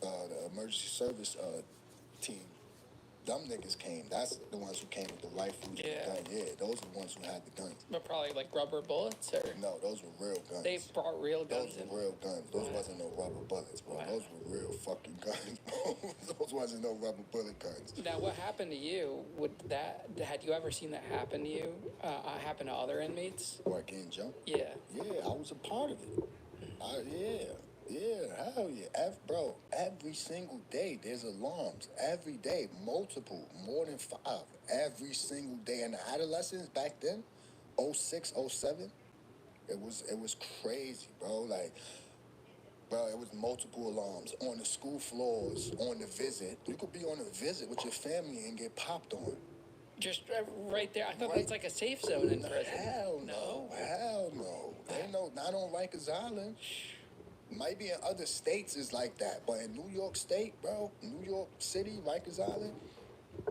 the emergency service team, them niggas came. That's the ones who came with the rifles and the gun. Yeah, those are the ones who had the guns. But probably like rubber bullets or? No, those were real guns. They brought real guns Those were real guns. Those wasn't no rubber bullets, bro. Wow. Those were real fucking guns, bro. Those wasn't no rubber bullet guns. Now, what happened to you? Had you ever seen that happen to you? Happen to other inmates? What, getting jumped? Yeah. Yeah, I was a part of it. Yeah, hell yeah. Bro, every single day there's alarms. Every day, multiple, more than 5. Every single day. And the adolescents back then, 06, 07, it was crazy, bro. Like, bro, it was multiple alarms on the school floors, on the visit. You could be on a visit with your family and get popped on. Just right there. I thought that's like a safe zone in prison. Hell no. Hell no. Ain't no, not on Rikers Island. Might be in other states is like that, but in New York State, bro, New York City, Rikers Island,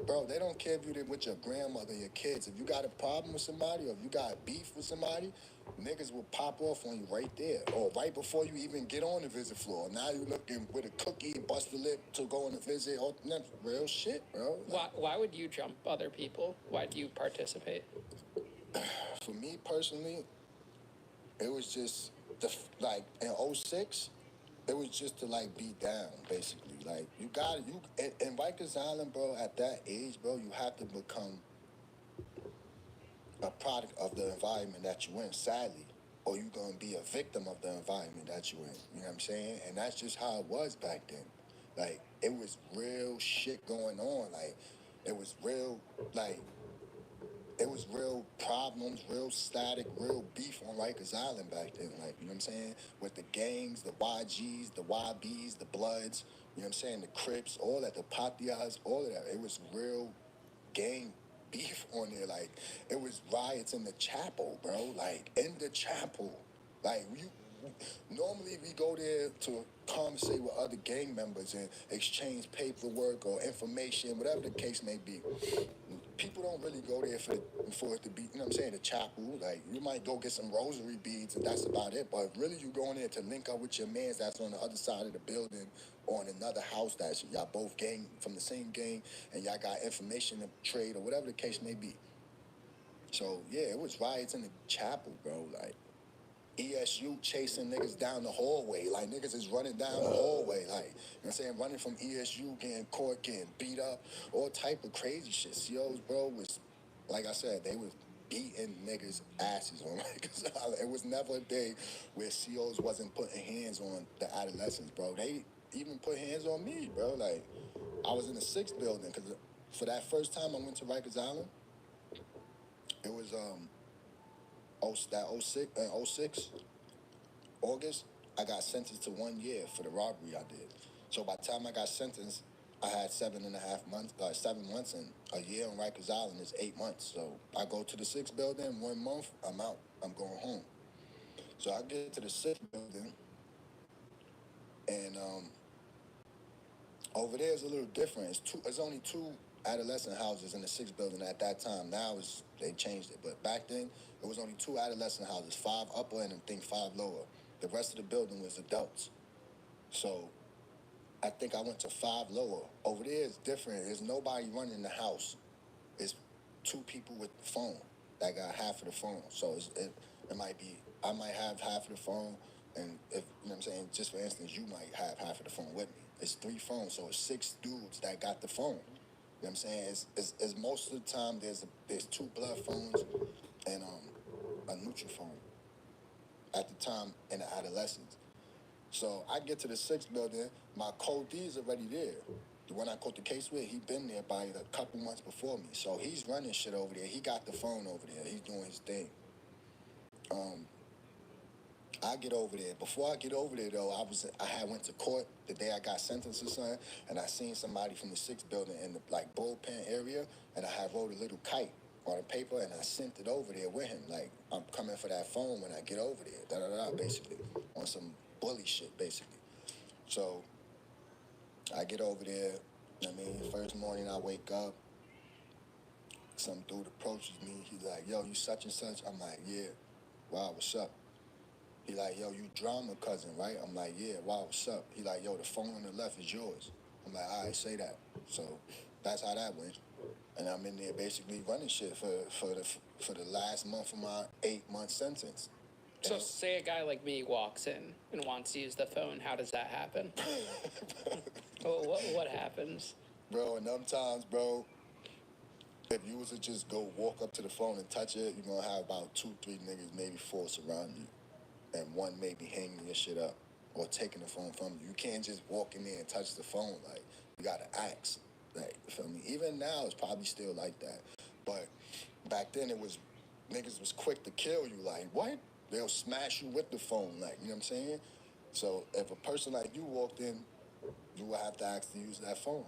bro, they don't care if you're with your grandmother, your kids. If you got a problem with somebody or if you got beef with somebody, niggas will pop off on you right there. Or right before you even get on the visit floor. Now you looking with a cookie and bust the lip to go on the visit. Oh, that's real shit, bro. Why would you jump other people? Why do you participate? For me personally, it was just like in 06, it was just to like be down, basically. Like in Rikers Island, bro, at that age, bro, you have to become a product of the environment that you in, sadly, or you're gonna be a victim of the environment that you in. You know what I'm saying? And that's just how it was back then. Like, it was real shit going on. Like, it was real, like, it was real problems, real static, real beef on Rikers Island back then. Like, you know what I'm saying? With the gangs, the YGs, the YBs, the Bloods, you know what I'm saying? The Crips, all that, the Patias, all of that. It was real gang beef on there. Like, it was riots in the chapel, bro. Like, in the chapel. Like, normally we go there to conversate with other gang members and exchange paperwork or information, whatever the case may be. People don't really go there for it to be, you know what I'm saying, the chapel. Like, you might go get some rosary beads and that's about it. But really, you going there to link up with your mans that's on the other side of the building or in another house that's y'all both gang from the same gang and y'all got information to trade or whatever the case may be. So, yeah, it was riots in the chapel, bro. Like, ESU chasing niggas down the hallway. Like, niggas is running down the hallway. Like, you know what I'm saying? Running from ESU, getting caught, getting beat up. All type of crazy shit. COs, bro, was, like I said, they was beating niggas' asses on Rikers Island. It was never a day where COs wasn't putting hands on the adolescents, bro. They even put hands on me, bro. Like, I was in the 6th building, because for that first time I went to Rikers Island, it was, 06, August, I got sentenced to 1 year for the robbery I did. So by the time I got sentenced, I had 7.5 months, 7 months, and a year on Rikers Island is 8 months. So I go to the 6th building, 1 month, I'm out. I'm going home. So I get to the 6th building, and over there is a little different. It's only 2 adolescent houses in the 6th building at that time. Now they changed it, but back then it was only 2 adolescent houses, 5 upper and I think 5 lower. The rest of the building was adults. So I think I went to 5 lower. Over there is different. There's nobody running the house. It's 2 people with the phone that got half of the phone. So it might be, I might have half of the phone, and if, you know what I'm saying, just for instance, you might have half of the phone with me. It's 3 phones, so it's 6 dudes that got the phone. You know what I'm saying? It's most of the time there's 2 blood phones and a neutral phone at the time in the adolescence. So I get to the 6th building, my code D is already there. The one I caught the case with, he been there by a couple months before me. So he's running shit over there. He got the phone over there. He's doing his thing. I get over there. Before I get over there though, I had went to court the day I got sentenced or something, and I seen somebody from the 6th building in the like bullpen area, and I had wrote a little kite on a paper, and I sent it over there with him. Like, I'm coming for that phone when I get over there, basically, on some bully shit, basically. So I get over there. I mean, first morning I wake up, some dude approaches me. He's like, "Yo, you such and such?" I'm like, "Yeah." "Wow, what's up?" He like, "Yo, you drama cousin, right?" I'm like, "Yeah." "Wow, what's up?" He like, "Yo, the phone on the left is yours." I'm like, "All right, say that." So that's how that went. And I'm in there basically running shit for the last month of my 8-month sentence. So say a guy like me walks in and wants to use the phone. How does that happen? What happens? Bro, and them times, bro, if you was to just go walk up to the phone and touch it, you're gonna have about 2, 3 niggas, maybe 4 surround you. And one maybe hanging your shit up or taking the phone from you. You can't just walk in there and touch the phone. Like, you gotta ask. Like, you feel me? Even now, it's probably still like that. But back then, niggas was quick to kill you. Like, what? They'll smash you with the phone. Like, you know what I'm saying? So if a person like you walked in, you would have to ask to use that phone.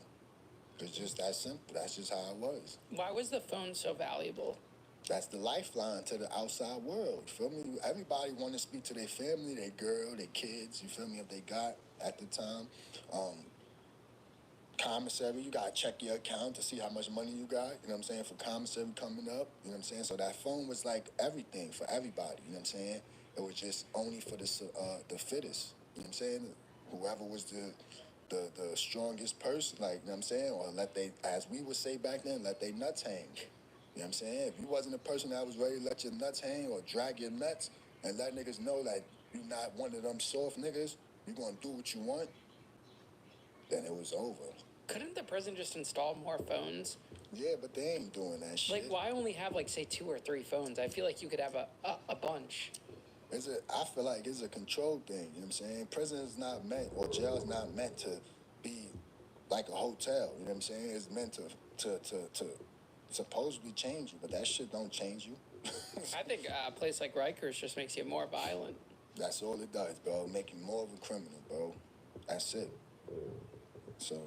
It's just that simple. That's just how it was. Why was the phone so valuable? That's the lifeline to the outside world. You feel me? Everybody want to speak to their family, their girl, their kids. You feel me? If they got at the time. Commissary, you gotta check your account to see how much money you got. You know what I'm saying? For commissary coming up. You know what I'm saying? So that phone was like everything for everybody. You know what I'm saying? It was just only for the fittest. You know what I'm saying? Whoever was the strongest person, like, you know what I'm saying? Or as we would say back then, let they nuts hang. You know what I'm saying? If you wasn't a person that was ready to let your nuts hang or drag your nuts and let niggas know that you not one of them soft niggas, you gonna do what you want, then it was over. Couldn't the prison just install more phones? Yeah, but they ain't doing that shit. Like, why only have, like, say, 2 or 3 phones? I feel like you could have a bunch. I feel like it's a control thing, you know what I'm saying? Prison is not meant, or jail is not meant to be like a hotel, you know what I'm saying? It's meant to supposedly change you, but that shit don't change you. I think a place like Rikers just makes you more violent. That's all it does, bro. Make you more of a criminal, bro. That's it. So,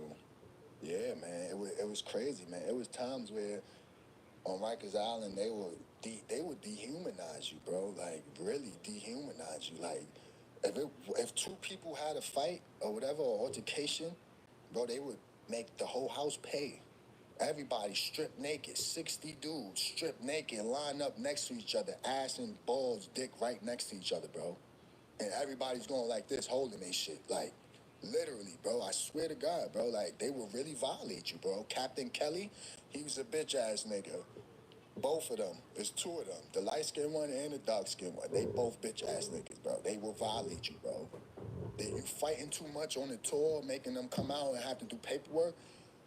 yeah, man, it was crazy, man. It was times where on Rikers Island they would dehumanize you, bro. Like, really dehumanize you. Like, if 2 people had a fight or whatever, or altercation, bro, they would make the whole house pay. Everybody stripped naked, 60 dudes stripped naked, line up next to each other, ass and balls, dick right next to each other, bro. And everybody's going like this, holding their shit. Like, literally, bro, I swear to God, bro, like, they will really violate you, bro. Captain Kelly, he was a bitch-ass nigga. Both of them. There's 2 of them. The light-skinned one and the dark-skinned one. They both bitch-ass niggas, bro. They will violate you, bro. You fighting too much on the tour, making them come out and have to do paperwork,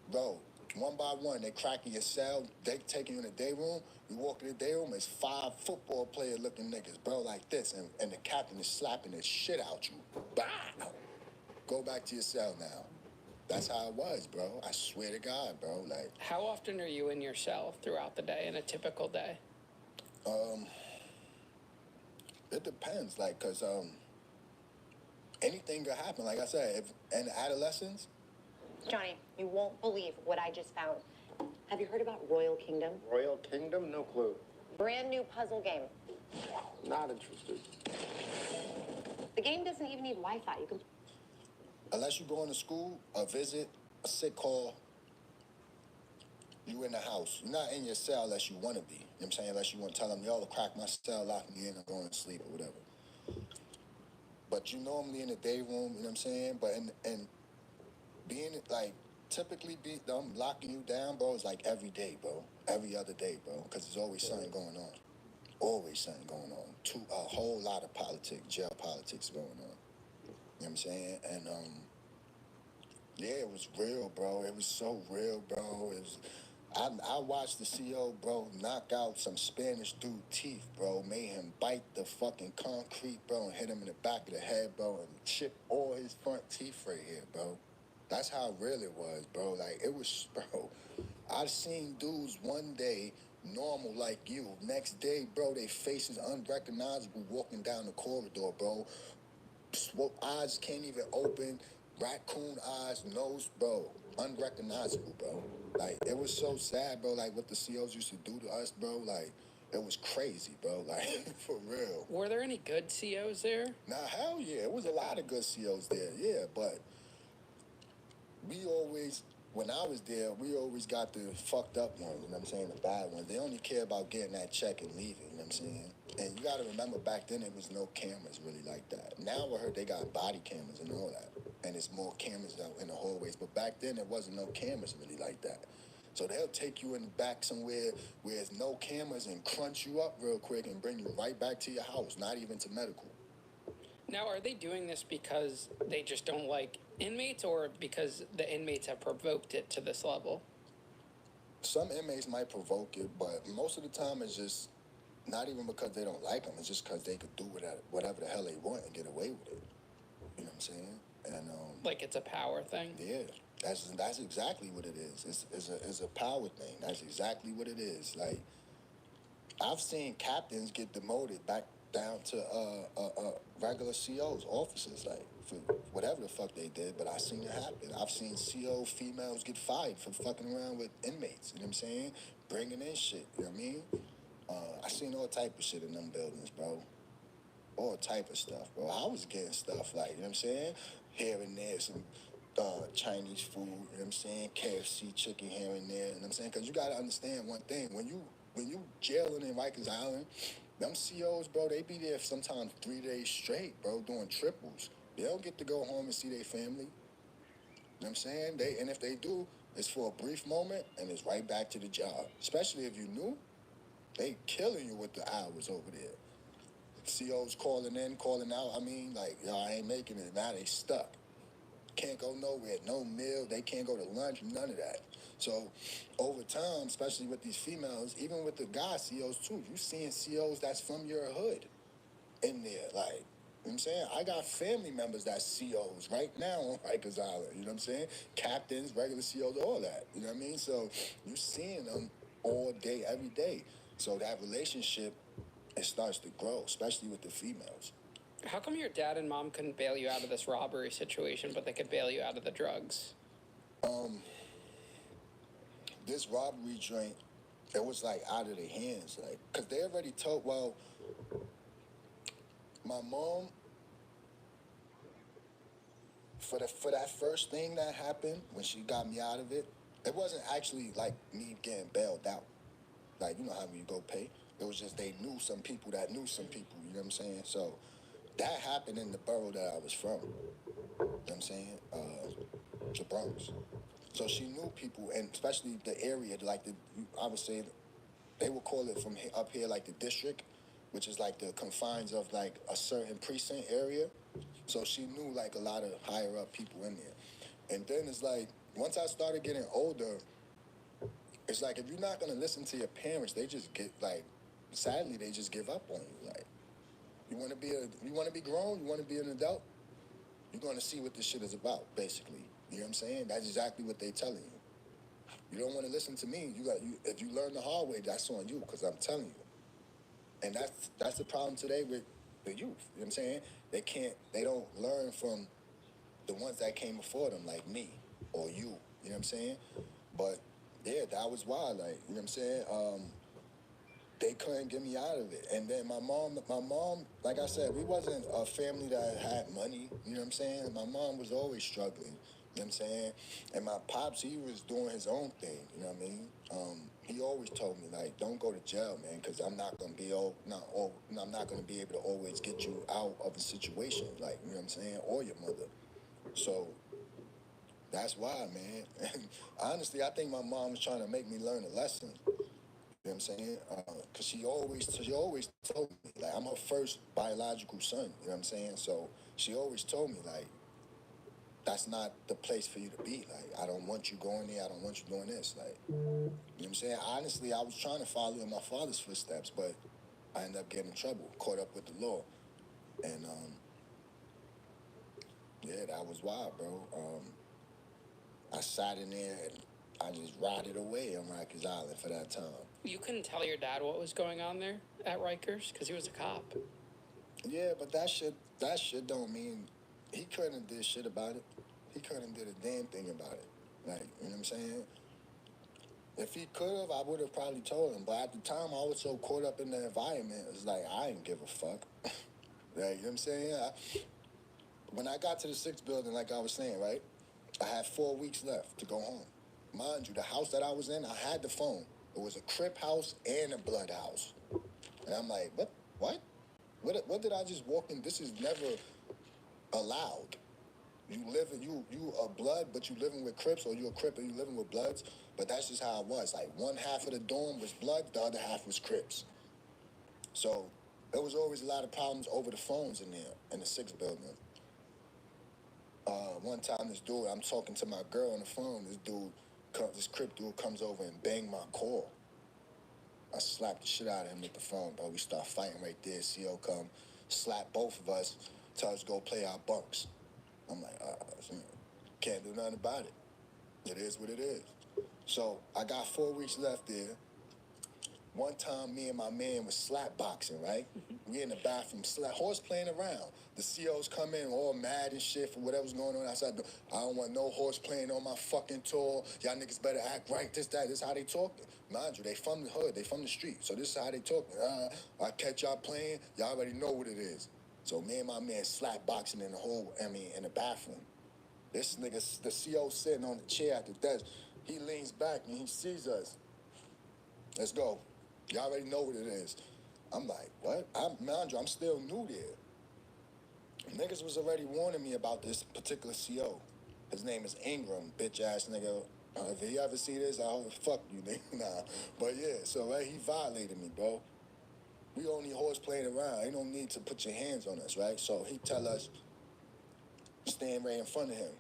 bro. One by one, they cracking your cell. They taking you in the day room. You walk in the day room, it's 5 football player looking niggas, bro, like this. And the captain is slapping the shit out you. Bow! Go back to your cell now. That's how it was, bro. I swear to God, bro. Like, How often are you in your cell throughout the day, in a typical day? It depends, like, cause anything could happen. Like I said, if in adolescence. Johnny, you won't believe what I just found. Have you heard about Royal Kingdom? Royal Kingdom? No clue. Brand new puzzle game. Not interested. The game doesn't even need Wi-Fi. You can. Unless you're going to school, a visit, a sick call, you in the house. You're not in your cell unless you want to be. You know what I'm saying? Unless you want to tell them, yo, crack my cell, lock me in, I'm going to sleep or whatever. But you normally in the day room, you know what I'm saying? But and being like typically them locking you down, bro, is like every day, bro. Every other day, bro. Because there's always something going on. Always something going on. A whole lot of politics, jail politics going on. You know what I'm saying? And yeah, it was real, bro. It was so real, bro. It was. I watched the CO, bro, knock out some Spanish dude teeth, bro. Made him bite the fucking concrete, bro, and hit him in the back of the head, bro, and chip all his front teeth right here, bro. That's how real it was, bro. Like, it was, bro. I've seen dudes one day, normal like you. Next day, bro, they faces unrecognizable walking down the corridor, bro. Eyes can't even open, raccoon eyes, nose, bro, unrecognizable, bro. Like, it was so sad, bro, like, what the COs used to do to us, bro, like, it was crazy, bro, like, for real. Were there any good COs there? Nah, hell yeah, it was a lot of good COs there, yeah, but we always, when I was there, we always got the fucked up ones, you know what I'm saying, the bad ones. They only care about getting that check and leaving, you know what I'm saying? And you gotta remember, back then, there was no cameras really like that. Now I heard they got body cameras and all that, and it's more cameras out in the hallways, but back then there wasn't no cameras really like that. So they'll take you in the back somewhere where there's no cameras and crunch you up real quick and bring you right back to your house, not even to medical. Now, are they doing this because they just don't like inmates, or because the inmates have provoked it to this level? Some inmates might provoke it, but most of the time it's just not even because they don't like them. It's just because they could do whatever the hell they want and get away with it. You know what I'm saying? And like it's a power thing. Yeah, that's exactly what it is. It's a power thing. That's exactly what it is. Like, I've seen captains get demoted back down to regular COs, officers, like, for whatever the fuck they did, but I seen it happen. I've seen CO females get fired for fucking around with inmates, you know what I'm saying? Bringing in shit, you know what I mean? I seen all type of shit in them buildings, bro. All type of stuff, bro. I was getting stuff like, you know what I'm saying? Here and there, some Chinese food, you know what I'm saying? KFC chicken here and there, you know what I'm saying? Because you got to understand one thing. When you jailing in Rikers Island, them COs, bro, they be there sometimes 3 days straight, bro, doing triples. They don't get to go home and see their family. You know what I'm saying? And if they do, it's for a brief moment, and it's right back to the job. Especially if you new, they killing you with the hours over there. COs calling in, calling out. I mean, like, yo, I ain't making it. Now they stuck. Can't go nowhere. No meal. They can't go to lunch. None of that. So, over time, especially with these females, even with the guy COs too, you seeing COs that's from your hood in there. Like, you know what I'm saying? I got family members that's COs right now on Rikers Island. You know what I'm saying? Captains, regular COs, all that. You know what I mean? So, you seeing them all day, every day. So, that relationship, it starts to grow, especially with the females. How come your dad and mom couldn't bail you out of this robbery situation, but they could bail you out of the drugs? This robbery joint, it was like out of their hands, like, cause they already told. Well, my mom, for that first thing that happened when she got me out of it, it wasn't actually like me getting bailed out. Like, you know how when you go pay, it was just they knew some people that knew some people. You know what I'm saying? So that happened in the borough that I was from. You know what I'm saying? The Bronx. So she knew people, and especially the area, like I would say, they would call it from up here like the district, which is like the confines of like a certain precinct area. So she knew like a lot of higher up people in there. And then it's like, once I started getting older, it's like, if you're not gonna listen to your parents, they just get like, sadly, they just give up on you. Like, you wanna be grown, you wanna be an adult, you're gonna see what this shit is about, basically. You know what I'm saying? That's exactly what they telling you. You don't want to listen to me. If you learn the hard way, that's on you, because I'm telling you. And that's the problem today with the youth. You know what I'm saying? They don't learn from the ones that came before them, like me or you. You know what I'm saying? But yeah, that was wild. Like, you know what I'm saying? they couldn't get me out of it. And then my mom, like I said, we wasn't a family that had money, you know what I'm saying? My mom was always struggling, you know what I'm saying? And my pops, he was doing his own thing, you know what I mean? He always told me, like, don't go to jail, man, because I'm not going to be I'm not going to be able to always get you out of a situation, like, you know what I'm saying? Or your mother. So that's why, man. And honestly, I think my mom was trying to make me learn a lesson. You know what I'm saying? Because she always told me, like, I'm her first biological son, you know what I'm saying? So she always told me, like, that's not the place for you to be. Like, I don't want you going there. I don't want you doing this. Like, you know what I'm saying? Honestly, I was trying to follow in my father's footsteps, but I ended up getting in trouble, caught up with the law. And, yeah, that was wild, bro. I sat in there and I just rotted away on Rikers Island for that time. You couldn't tell your dad what was going on there at Rikers because he was a cop. Yeah, but that shit don't mean he couldn't have did shit about it. He couldn't have did a damn thing about it. Like, you know what I'm saying? If he could have, I would have probably told him. But at the time, I was so caught up in the environment, it's like, I didn't give a fuck. Like, you know what I'm saying? When I got to the 6th building, like I was saying, right? I had 4 weeks left to go home. Mind you, the house that I was in, I had the phone. It was a Crip house and a Blood house. And I'm like, what? What did I just walk in? This is never allowed. You a Blood, but you living with Crips, or you a Crip and you living with Bloods. But that's just how it was. Like, one half of the dorm was Blood, the other half was Crips. So there was always a lot of problems over the phones in there, in the 6th building. One time this dude, I'm talking to my girl on the phone, this Crip dude comes over and banged my call. I slapped the shit out of him with the phone, bro. We start fighting right there. CO come, slap both of us, tell us to go play our bunks. I'm like, can't do nothing about it. It is what it is. So I got 4 weeks left there. One time, me and my man was slap boxing, right? We in the bathroom, horse playing around. The COs come in all mad and shit for whatever's going on outside. I don't want no horse playing on my fucking tour. Y'all niggas better act right, this, that. This is how they talking. Mind you, they from the hood, they from the street. So this is how they talking. I catch y'all playing, y'all already know what it is. So me and my man slap boxing in the bathroom. This nigga, the CO sitting on the chair at the desk. He leans back and he sees us. Let's go. Y'all already know what it is. I'm like, what? I'm still new there. Niggas was already warning me about this particular CO. His name is Ingram, bitch ass nigga. If you ever see this, I hope fuck you, nigga. Nah. But yeah, so right, he violated me, bro. We only horse playing around. Ain't no need to put your hands on us, right? So he tell us, stand right in front of him.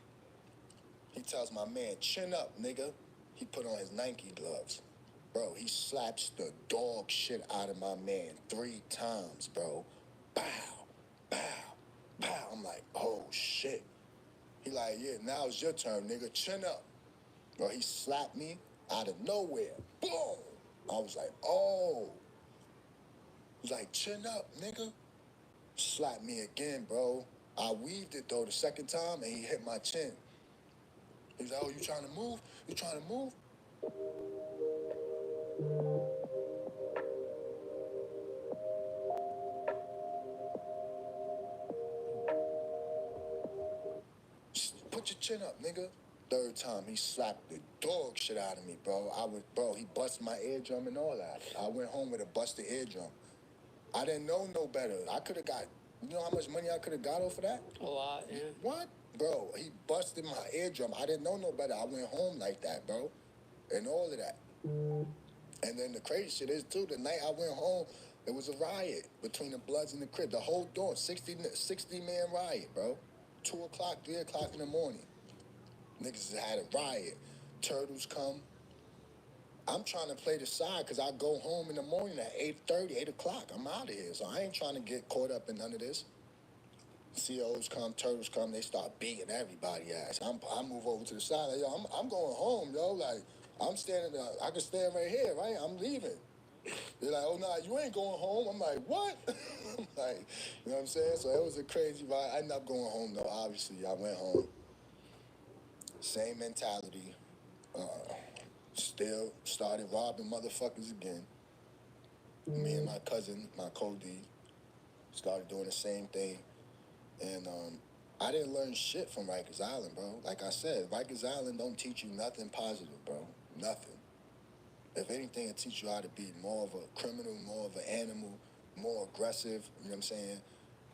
He tells my man, chin up, nigga. He put on his Nike gloves. Bro, he slaps the dog shit out of my man 3 times, bro. Bow, bow, bow. I'm like, oh, shit. He like, yeah, now it's your turn, nigga. Chin up. Bro, he slapped me out of nowhere. Boom. I was like, oh. He was like, chin up, nigga. Slapped me again, bro. I weaved it, though, the second time, and he hit my chin. He was like, oh, you trying to move? You trying to move? Put your chin up, nigga. 3rd time, he slapped the dog shit out of me, bro. He busted my eardrum and all that. I went home with a busted eardrum. I didn't know no better. I could have got, you know how much money I could have got off of that? A lot, yeah. What? Bro, he busted my eardrum. I didn't know no better. I went home like that, bro. And all of that. And then the crazy shit is, too, the night I went home, it was a riot between the Bloods and the Crips. The whole dorm, 60-man riot, bro. 2 o'clock, 3 o'clock in the morning. Niggas had a riot. Turtles come. I'm trying to play the side because I go home in the morning at 8:30, 8 o'clock. I'm out of here. So I ain't trying to get caught up in none of this. COs come, turtles come, they start beating everybody ass. I move over to the side. Like, yo, I'm going home, yo. Like, I'm standing there. I can stand right here, right? I'm leaving. They're like, oh, nah, you ain't going home. I'm like, what? I'm like, you know what I'm saying? So it was a crazy ride. I ended up going home, though. Obviously, I went home. Same mentality. Still started robbing motherfuckers again. Me and my cousin, my co-D, started doing the same thing. And I didn't learn shit from Rikers Island, bro. Like I said, Rikers Island don't teach you nothing positive, bro. Nothing. If anything, it teaches you how to be more of a criminal, more of an animal, more aggressive, you know what I'm saying?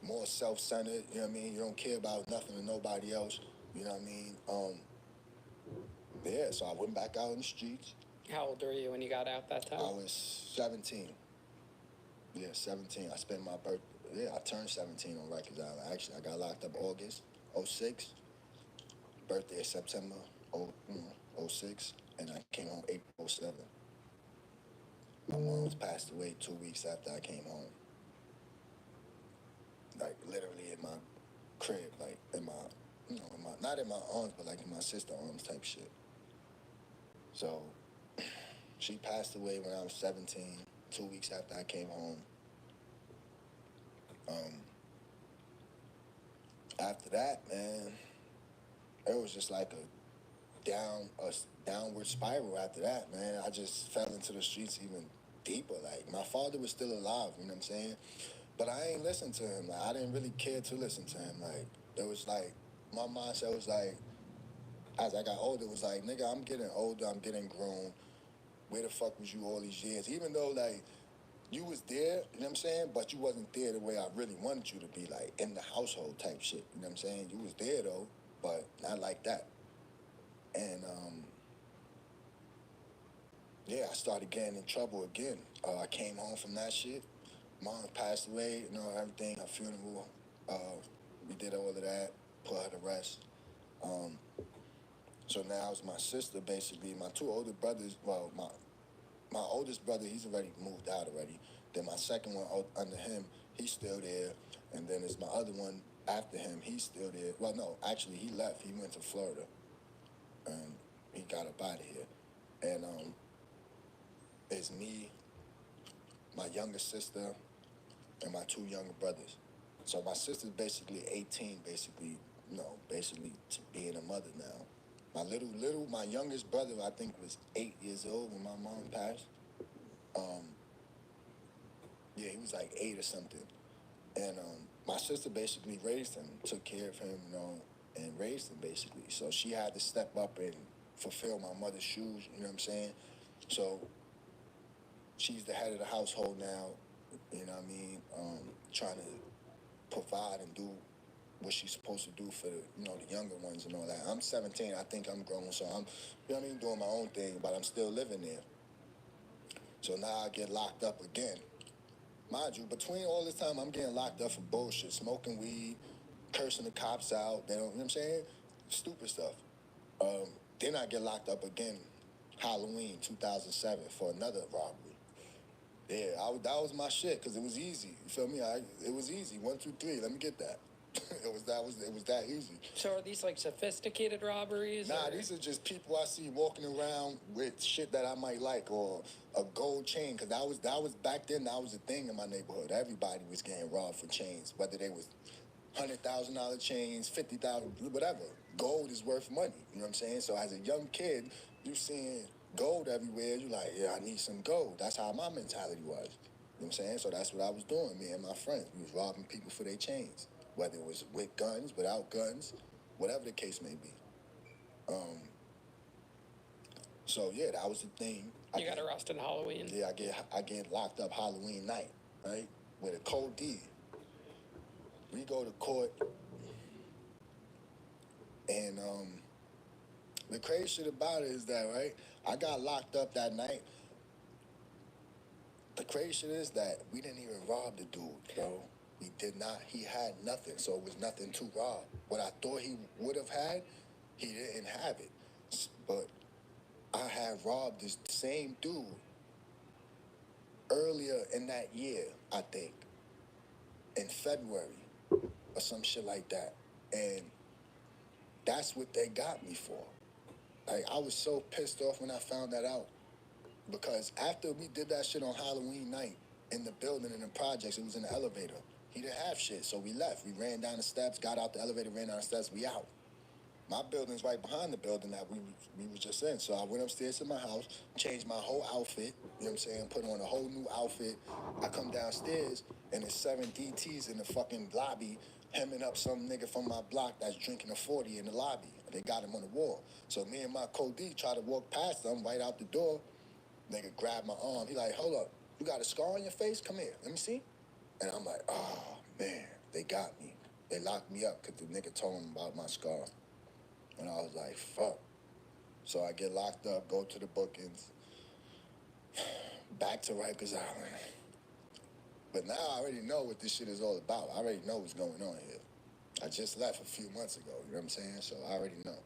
More self-centered, you know what I mean? You don't care about nothing or nobody else, you know what I mean? Yeah, so I went back out in the streets. How old were you when you got out that time? I was 17. Yeah, 17. I spent my birthday. Yeah, I turned 17 on Rikers Island. Actually, I got locked up August 06. Birthday is September 06. And I came home April 7. My mom's passed away 2 weeks after I came home. Like, literally in my crib, like, in my, not in my arms, but like in my sister's arms type shit. So, she passed away when I was 17, 2 weeks after I came home. After that, man, it was just like a downward spiral after that, man. I just fell into the streets even deeper. Like, my father was still alive, you know what I'm saying? But I ain't listened to him. Like, I didn't really care to listen to him. Like, it was like, my mindset was like, as I got older, it was like, nigga, I'm getting older, I'm getting grown. Where the fuck was you all these years? Even though, like, you was there, you know what I'm saying? But you wasn't there the way I really wanted you to be, like, in the household type shit, you know what I'm saying? You was there, though, but not like that. And, yeah, I started getting in trouble again. I came home from that shit. Mom passed away, you know, everything, her funeral. We did all of that, put her to rest. So now it's my sister, basically. My two older brothers, well, my oldest brother, he's already moved out already. Then my second one under him, he's still there. And then it's my other one after him, he's still there. Well, no, actually, he left. He went to Florida. And he got up out of here. And it's me, my younger sister, and my two younger brothers. So my sister's basically 18, basically, basically to being a mother now. My youngest brother, I think, was 8 years old when my mom passed. Yeah, he was like 8 or something. And my sister basically raised him, took care of him, and raised him, basically. So she had to step up and fulfill my mother's shoes, you know what I'm saying? So she's the head of the household now, you know what I mean? Trying to provide and do what she's supposed to do for the younger ones and all that. I'm 17, I think I'm grown, so I'm, you know what I mean, doing my own thing, but I'm still living there. So now I get locked up again. Mind you, between all this time, I'm getting locked up for bullshit, smoking weed, cursing the cops out, you know what I'm saying? Stupid stuff. Then I get locked up again, Halloween 2007, for another robbery. Yeah, that was my shit, because it was easy. You feel me? It was easy. 1, 2, 3, let me get that. It was that easy. So are these like sophisticated robberies? Nah, these are just people I see walking around with shit that I might like, or a gold chain, because that was back then. That was a thing in my neighborhood. Everybody was getting robbed for chains, whether they was $100,000 chains, 50,000, whatever. Gold is worth money. You know what I'm saying? So as a young kid, you seeing gold everywhere. You like, yeah, I need some gold. That's how my mentality was. You know what I'm saying? So that's what I was doing. Me and my friends, we was robbing people for their chains, whether it was with guns, without guns, whatever the case may be. So yeah, that was the thing. You got arrested on Halloween. Yeah, I get locked up Halloween night, right? With a cold D. We go to court, and the crazy shit about it is that, right, I got locked up that night. The crazy shit is that we didn't even rob the dude, bro. We did not. He had nothing, so it was nothing to rob. What I thought he would have had, he didn't have it. But I had robbed this same dude earlier in that year, I think, in February or some shit like that. And that's what they got me for. Like, I was so pissed off when I found that out. Because after we did that shit on Halloween night in the building, in the projects, it was in the elevator. He didn't have shit, so we left. We ran down the steps, got out the elevator, ran down the steps, we out. My building's right behind the building that we was just in. So I went upstairs to my house, changed my whole outfit, you know what I'm saying, put on a whole new outfit. I come downstairs, and there's 7 DTs in the fucking lobby, hemming up some nigga from my block that's drinking a 40 in the lobby. They got him on the wall. So me and my co-D try to walk past them right out the door. Nigga grabbed my arm. He like, hold up, you got a scar on your face? Come here, let me see. And I'm like, oh, man, they got me. They locked me up because the nigga told them about my scar. And I was like, fuck. So I get locked up, go to the bookings, back to Rikers Island. But now I already know what this shit is all about. I already know what's going on here. I just left a few months ago, you know what I'm saying? So I already know.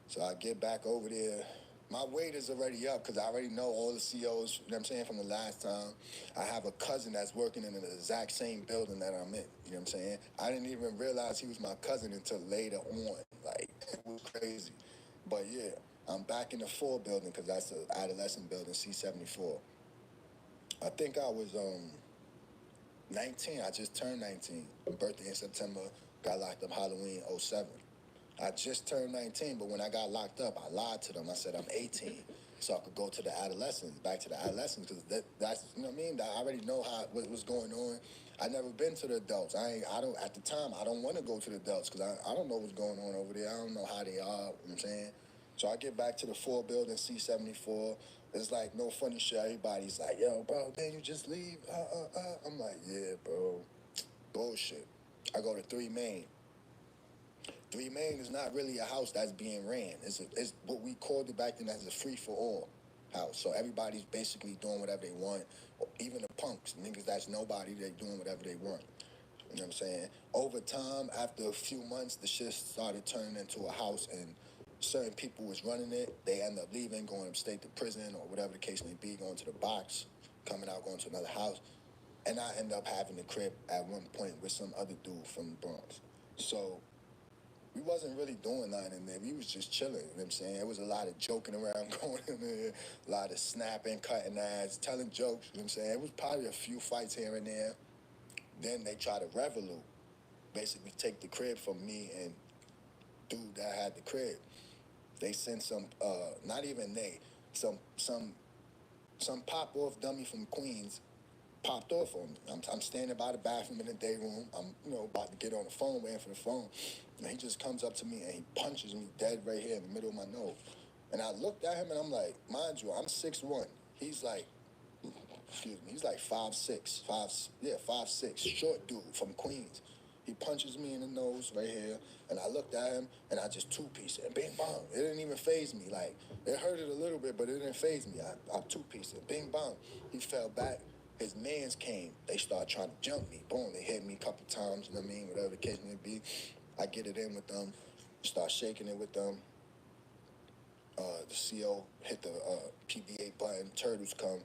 So I get back over there. My weight is already up because I already know all the COs, you know what I'm saying, from the last time. I have a cousin that's working in the exact same building that I'm in, you know what I'm saying? I didn't even realize he was my cousin until later on. Like, it was crazy. But yeah, I'm back in the 4 building because that's the adolescent building, C74. I think I was 19. I just turned 19. Birthday in September, got locked up Halloween '07. I just turned 19, but when I got locked up, I lied to them. I said I'm 18, so I could go to the adolescents, back to the adolescents, because that's, you know what I mean? I already know what was going on. I never been to the adults. At the time, I don't want to go to the adults, because I don't know what's going on over there. I don't know how they are, you know what I'm saying? So I get back to the 4 building, C74. It's like no funny shit. Everybody's like, yo, bro, then you just leave? I'm like, yeah, bro. Bullshit. I go to 3 Main. 3 Main is not really a house that's being ran. It's what we called it back then as a free-for-all house. So everybody's basically doing whatever they want. Even the punks, niggas that's nobody, they doing whatever they want. You know what I'm saying? Over time, after a few months, the shit started turning into a house, and certain people was running it. They end up leaving, going upstate to prison or whatever the case may be, going to the box, coming out, going to another house. And I end up having the crib at one point with some other dude from the Bronx. So we wasn't really doing nothing in there. We was just chilling, you know what I'm saying? It was a lot of joking around going in there, a lot of snapping, cutting ads, telling jokes, you know what I'm saying? It was probably a few fights here and there. Then they try to revolute, basically take the crib from me and dude that had the crib. They sent some, not even they, some pop-off dummy from Queens popped off on me. I'm standing by the bathroom in the day room. I'm, about to get on the phone, waiting for the phone. And he just comes up to me and he punches me dead right here in the middle of my nose. And I looked at him and I'm like, mind you, I'm 6'1". He's like, he's like 5'6", 5'6", short dude from Queens. He punches me in the nose right here, and I looked at him, and I just two-pieced it, and bing, bang. It didn't even faze me. Like, it hurted a little bit, but it didn't faze me. I two-pieced it, bing, bang. He fell back. His mans came. They started trying to jump me. Boom, they hit me a couple times, you know what I mean? Whatever the case may be. I get it in with them, start shaking it with them. The CO hit the PBA button, turtles come.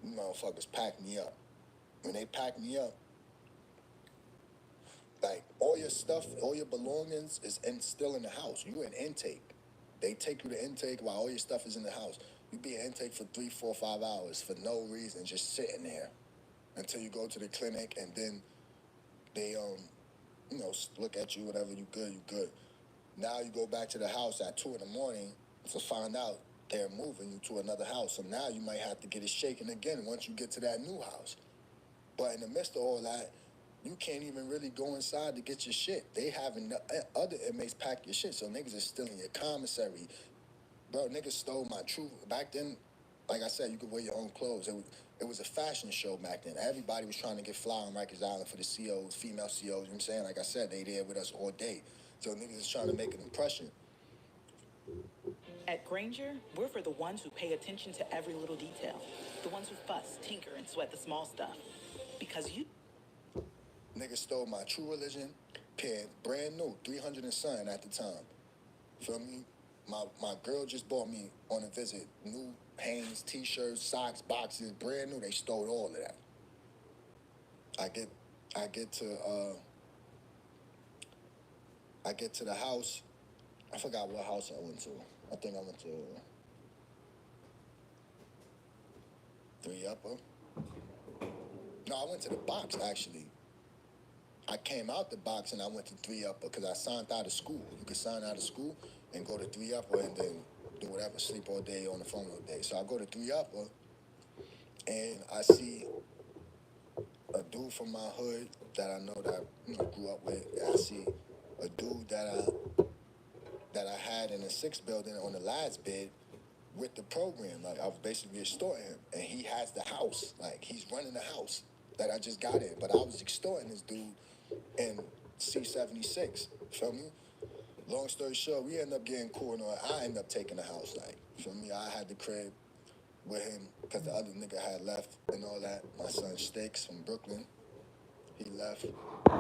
You motherfuckers pack me up. When they pack me up, like, all your stuff, all your belongings is still in the house. You in intake. They take you to intake while all your stuff is in the house. You be in intake for 3, 4, 5 hours for no reason, just sitting there until you go to the clinic, and then they, look at you, whatever, you good. Now you go back to the house at 2 in the morning to find out they're moving you to another house. So now you might have to get it shaken again once you get to that new house. But in the midst of all that, you can't even really go inside to get your shit. They having other inmates pack your shit, so niggas is stealing your commissary. Bro, niggas stole my truth. Back then, like I said, you could wear your own clothes. It was a fashion show back then. Everybody was trying to get fly on Rikers Island for the COs, female COs, you know what I'm saying? Like I said, they there with us all day. So niggas is trying to make an impression. At Granger, we're for the ones who pay attention to every little detail. The ones who fuss, tinker, and sweat the small stuff. Because you... Niggas stole my True Religion pants, brand new, 300 and something at the time. Feel me? My girl just bought me on a visit new Hanes t-shirts, socks, boxes, brand new. They stole all of that. I get to the house. I forgot what house I went to. I think I went to 3 Upper. No, I went to the box, actually. I came out the box and I went to 3-upper because I signed out of school. You could sign out of school and go to 3-upper and then do whatever, sleep all day on the phone all day. So I go to 3-upper and I see a dude from my hood that I know that grew up with. And I see a dude that I had in the 6th building on the last bid with the program. Like, I was basically extorting him. And he has the house. Like, he's running the house that I just got in. But I was extorting this dude in C76. Feel me? Long story short, we end up getting cool and all. I end up taking the house. Like, feel me? I had the crib with him because the other nigga had left and all that. My son Sticks from Brooklyn, he left. Yeah, we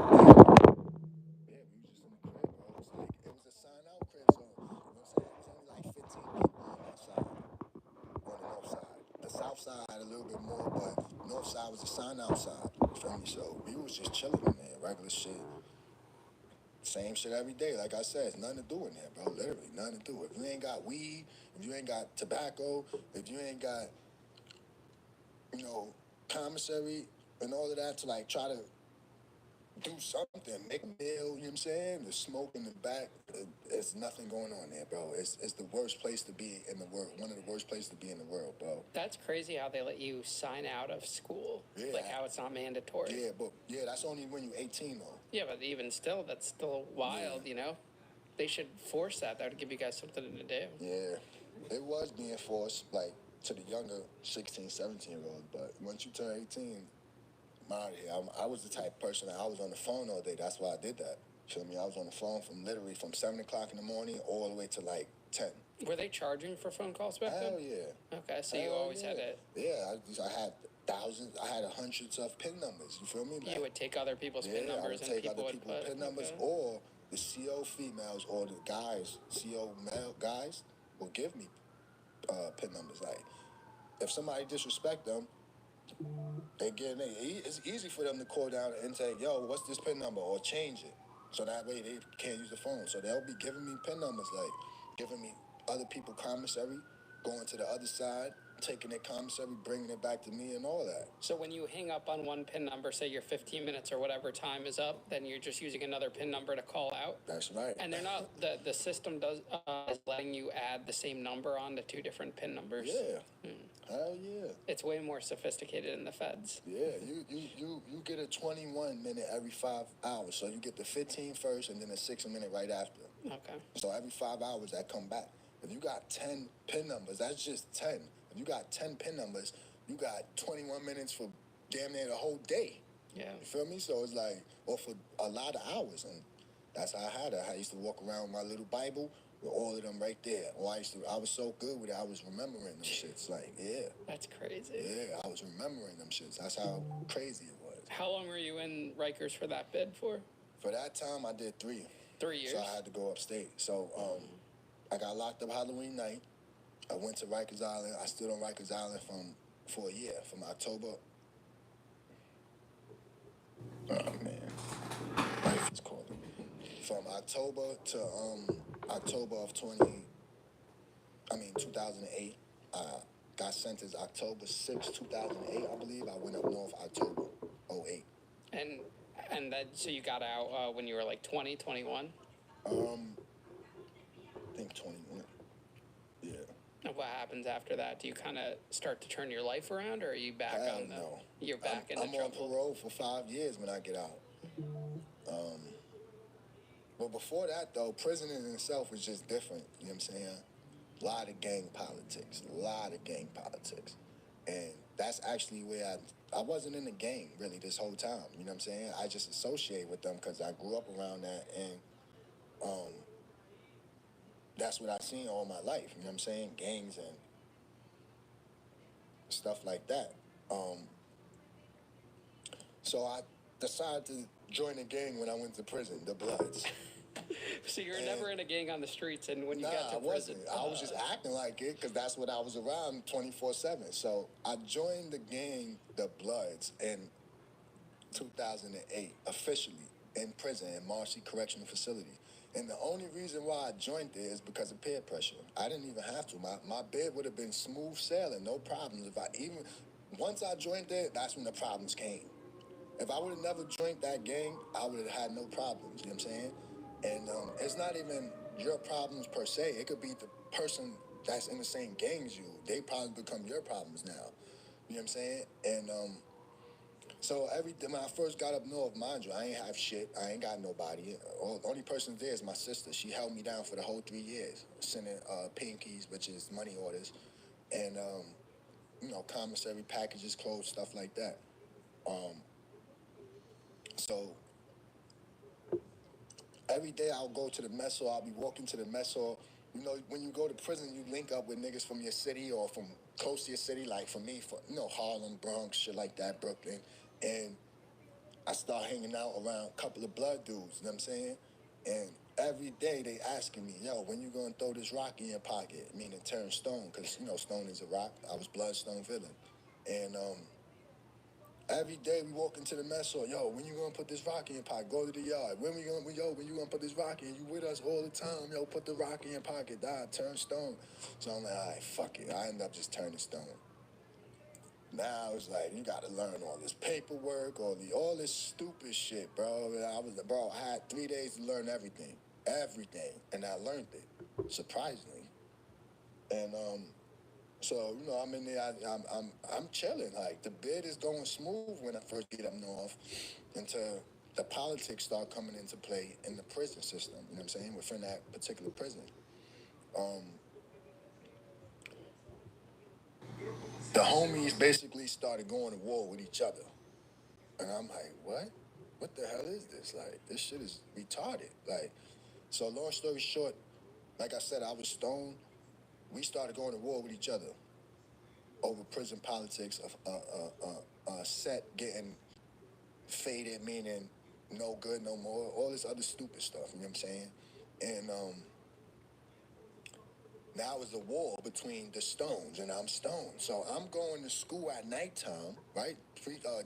was just in the crib, bro. It was a sign out crib, so you know what I'm saying? It was only like 15 people on that side, on the north side. The south side had a little bit more, but north side was a sign out side. You feel me? So we was just chilling in there, regular shit. Same shit every day. Like I said, it's nothing to do in there, bro. Literally, nothing to do. If you ain't got weed, if you ain't got tobacco, if you ain't got, commissary and all of that to like try to do something, make a meal, you know what I'm saying? The smoke in the back, it's nothing going on there, bro. It's the worst place to be in the world. One of the worst places to be in the world, bro. That's crazy how they let you sign out of school. Yeah. Like how it's not mandatory. Yeah, but that's only when you're 18 though. Yeah, but even still, that's still wild, you know? They should force that. That would give you guys something to do. Yeah. It was being forced, like, to the younger 16, 17-year-olds, but once you turn 18, I'm out of here. I was the type of person that I was on the phone all day. That's why I did that. Feel me? I was on the phone from 7 o'clock in the morning all the way to like 10. Were they charging for phone calls back then? Hell yeah. Okay, so you always had it. Yeah, I had thousands. I had hundreds of PIN numbers. You feel me? Like, you would take other people's PIN numbers and people would put PIN numbers, or the CO females or the guys, CO male guys will give me PIN numbers. Like, if somebody disrespect them, it's easy for them to call down and say, yo, what's this PIN number? Or change it. So that way they can't use the phone. So they'll be giving me PIN numbers, like giving me other people commissary, going to the other side, taking their commissary, bringing it back to me and all that. So when you hang up on one PIN number, say your 15 minutes or whatever time is up, then you're just using another PIN number to call out? That's right. And they're not, the system is letting you add the same number on to two different PIN numbers? Yeah. Hell yeah. It's way more sophisticated in the feds. Yeah, you get a 21 minute every 5 hours. So you get the 15 first and then a 6 minute right after. Okay. So every 5 hours that come back. If you got 10 PIN numbers, that's just 10. If you got 10 PIN numbers, you got 21 minutes for damn near the whole day. Yeah. You feel me? So it's like, or for a lot of hours. And that's how I had it. I used to walk around with my little Bible with all of them right there. Or I was so good with it, I was remembering them shits. Like, yeah. That's crazy. Yeah, I was remembering them shits. That's how crazy it was. How long were you in Rikers for that bid for? For that time, I did 3. 3 years? So I had to go upstate. So I got locked up Halloween night. I went to Rikers Island. I stood on Rikers Island for a year, from October. Oh, man. Life is calling. From October to October of 2008. I got sentenced October 6, 2008, I believe. I went up north October 08. And then, so you got out when you were like 20, 21? I think 21. Yeah. And what happens after that? Do you kind of start to turn your life around, or are you back Hell on the... no. You're back in the I'm trouble? on parole for 5 years when I get out. But before that, though, prison in itself was just different. You know what I'm saying? A lot of gang politics. And that's actually where I wasn't in the gang, really, this whole time. You know what I'm saying? I just associate with them because I grew up around that, and that's what I've seen all my life. You know what I'm saying? Gangs and stuff like that. So I decided to join a gang when I went to prison, the Bloods. So you were never in a gang on the streets, and when you got to prison... I was just acting like it because that's what I was around 24/7. So I joined the gang, the Bloods, in 2008, officially, in prison, in Marcy Correctional Facility. And the only reason why I joined there is because of peer pressure. I didn't even have to. My bid would have been smooth sailing, no problems. Once I joined there, that's when the problems came. If I would have never joined that gang, I would have had no problems. You know what I'm saying? And it's not even your problems per se. It could be the person that's in the same gang as you. They probably become your problems now. You know what I'm saying? And so when I first got up north, mind you, I ain't have shit. I ain't got nobody. The only person there is my sister. She held me down for the whole 3 years, sending pinkies, which is money orders, and commissary packages, clothes, stuff like that. So every day I'll go to the mess hall. I'll be walking to the mess hall. You know, when you go to prison, you link up with niggas from your city or from close to your city. Like for me, Harlem, Bronx, shit like that, Brooklyn, and I start hanging out around a couple of blood dudes, you know what I'm saying? And every day they asking me, yo, when you gonna throw this rock in your pocket? Meaning turn stone, because, stone is a rock. I was bloodstone villain. And every day we walk into the mess hall, yo, when you gonna put this rock in your pocket? Go to the yard. When you gonna put this rock in? You with us all the time, yo, put the rock in your pocket, turn stone. So I'm like, all right, fuck it. I end up just turning stone. Now it's like you gotta learn all this paperwork, all this stupid shit, bro. I had 3 days to learn everything, and I learned it, surprisingly. And so I'm in there. I'm chilling. Like the bid is going smooth when I first get up north, until the politics start coming into play in the prison system. You know what I'm saying? Within that particular prison. The homies basically started going to war with each other. And I'm like, what? What the hell is this? Like, this shit is retarded. Like, so long story short, like I said, I was stoned. We started going to war with each other over prison politics of set getting faded, meaning no good no more, all this other stupid stuff, you know what I'm saying? And now it's a war between the stones, and I'm stoned. So I'm going to school at nighttime, right?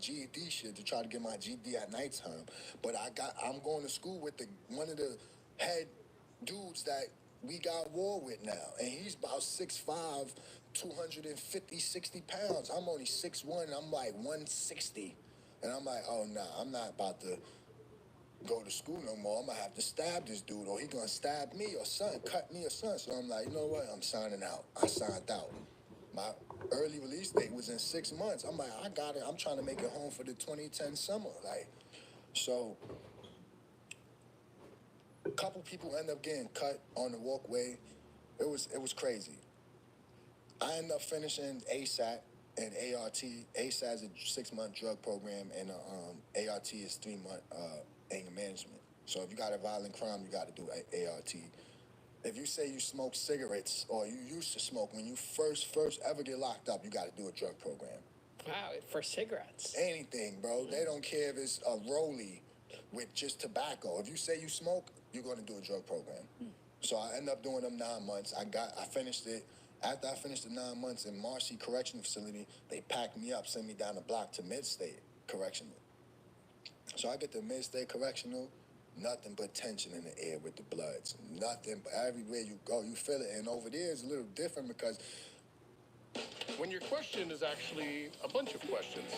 GED shit to try to get my GED at nighttime. But I'm going to school with one of the head dudes that we got war with now. And he's about 6'5", 250, 60 pounds. I'm only 6'1", and I'm like 160. And I'm like, oh, nah, I'm not about to go to school no more. I'm gonna have to stab this dude, or he gonna stab me or something, cut me or something. So I'm like, you know what? I'm signing out. I signed out. My early release date was in 6 months. I'm like, I got it. I'm trying to make it home for the 2010 summer. Like, so a couple people end up getting cut on the walkway. It was crazy. I ended up finishing ASAT and ART. ASAT is a 6-month drug program, and ART is 3-month anger management. So if you got a violent crime, you got to do ART. If you say you smoke cigarettes, or you used to smoke, when you first ever get locked up, you got to do a drug program. Wow, for cigarettes. Anything, bro. They don't care if it's a rollie with just tobacco. If you say you smoke, you're going to do a drug program. So I ended up doing them 9 months. I finished it. After I finished the 9 months in Marcy Correctional Facility, they packed me up, sent me down the block to Mid-State Correctional. So I get to Mid-State Correctional, nothing but tension in the air with the bloods. Nothing but everywhere you go, you feel it. And over there is a little different because when your question is actually a bunch of questions.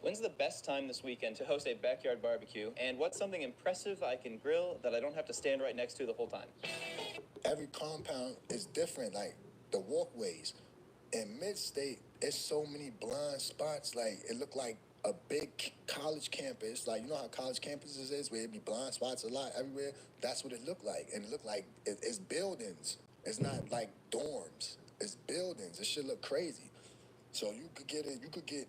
When's the best time this weekend to host a backyard barbecue? And what's something impressive I can grill that I don't have to stand right next to the whole time? Every compound is different, like the walkways. In Mid-State, it's so many blind spots. Like, it looked like a big college campus. Like, you know how college campuses is, where it be blind spots a lot everywhere? That's what it looked like. And it looked like it's buildings. It's not like dorms. It's buildings. It should look crazy. So you could get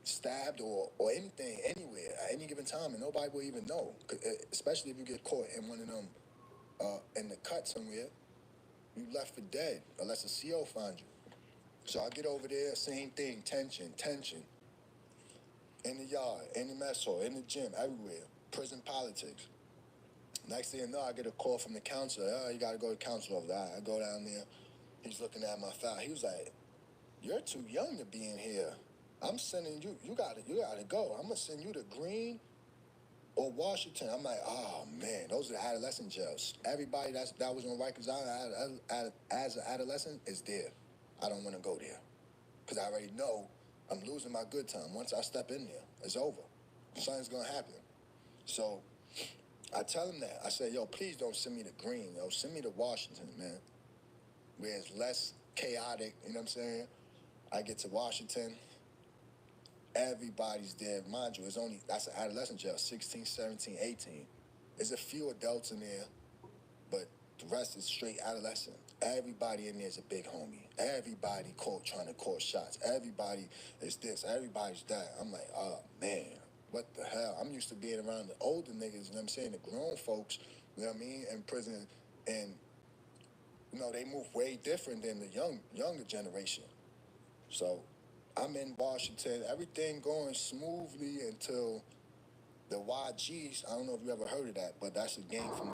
stabbed or anything anywhere at any given time, and nobody will even know. Especially if you get caught in one of them in the cut somewhere, you left for dead unless a CO finds you. So I get over there, same thing, tension. In the yard, in the mess hall, in the gym, everywhere. Prison politics. Next thing you know, I get a call from the counselor. Oh, you gotta go to counselor over there. I go down there. He's looking at my file. He was like, "You're too young to be in here. I'm sending you. You gotta go. I'm gonna send you to Green or Washington." I'm like, oh man, those are the adolescent jails. Everybody that was on Rikers Island as an adolescent is there. I don't want to go there because I already know I'm losing my good time. Once I step in there, it's over. Something's gonna happen. So I tell him that. I say, yo, please don't send me to Green, yo. Send me to Washington, man. Where it's less chaotic, you know what I'm saying? I get to Washington, everybody's there. Mind you, that's an adolescent jail, 16, 17, 18. There's a few adults in there, but the rest is straight adolescent. Everybody in there is a big homie. Everybody trying to call shots. Everybody is this. Everybody's that. I'm like, oh, man, what the hell? I'm used to being around the older niggas, you know what I'm saying, the grown folks, you know what I mean, in prison. And, you know, they move way different than the younger generation. So I'm in Washington, everything going smoothly until the YGs. I don't know if you ever heard of that, but that's a gang from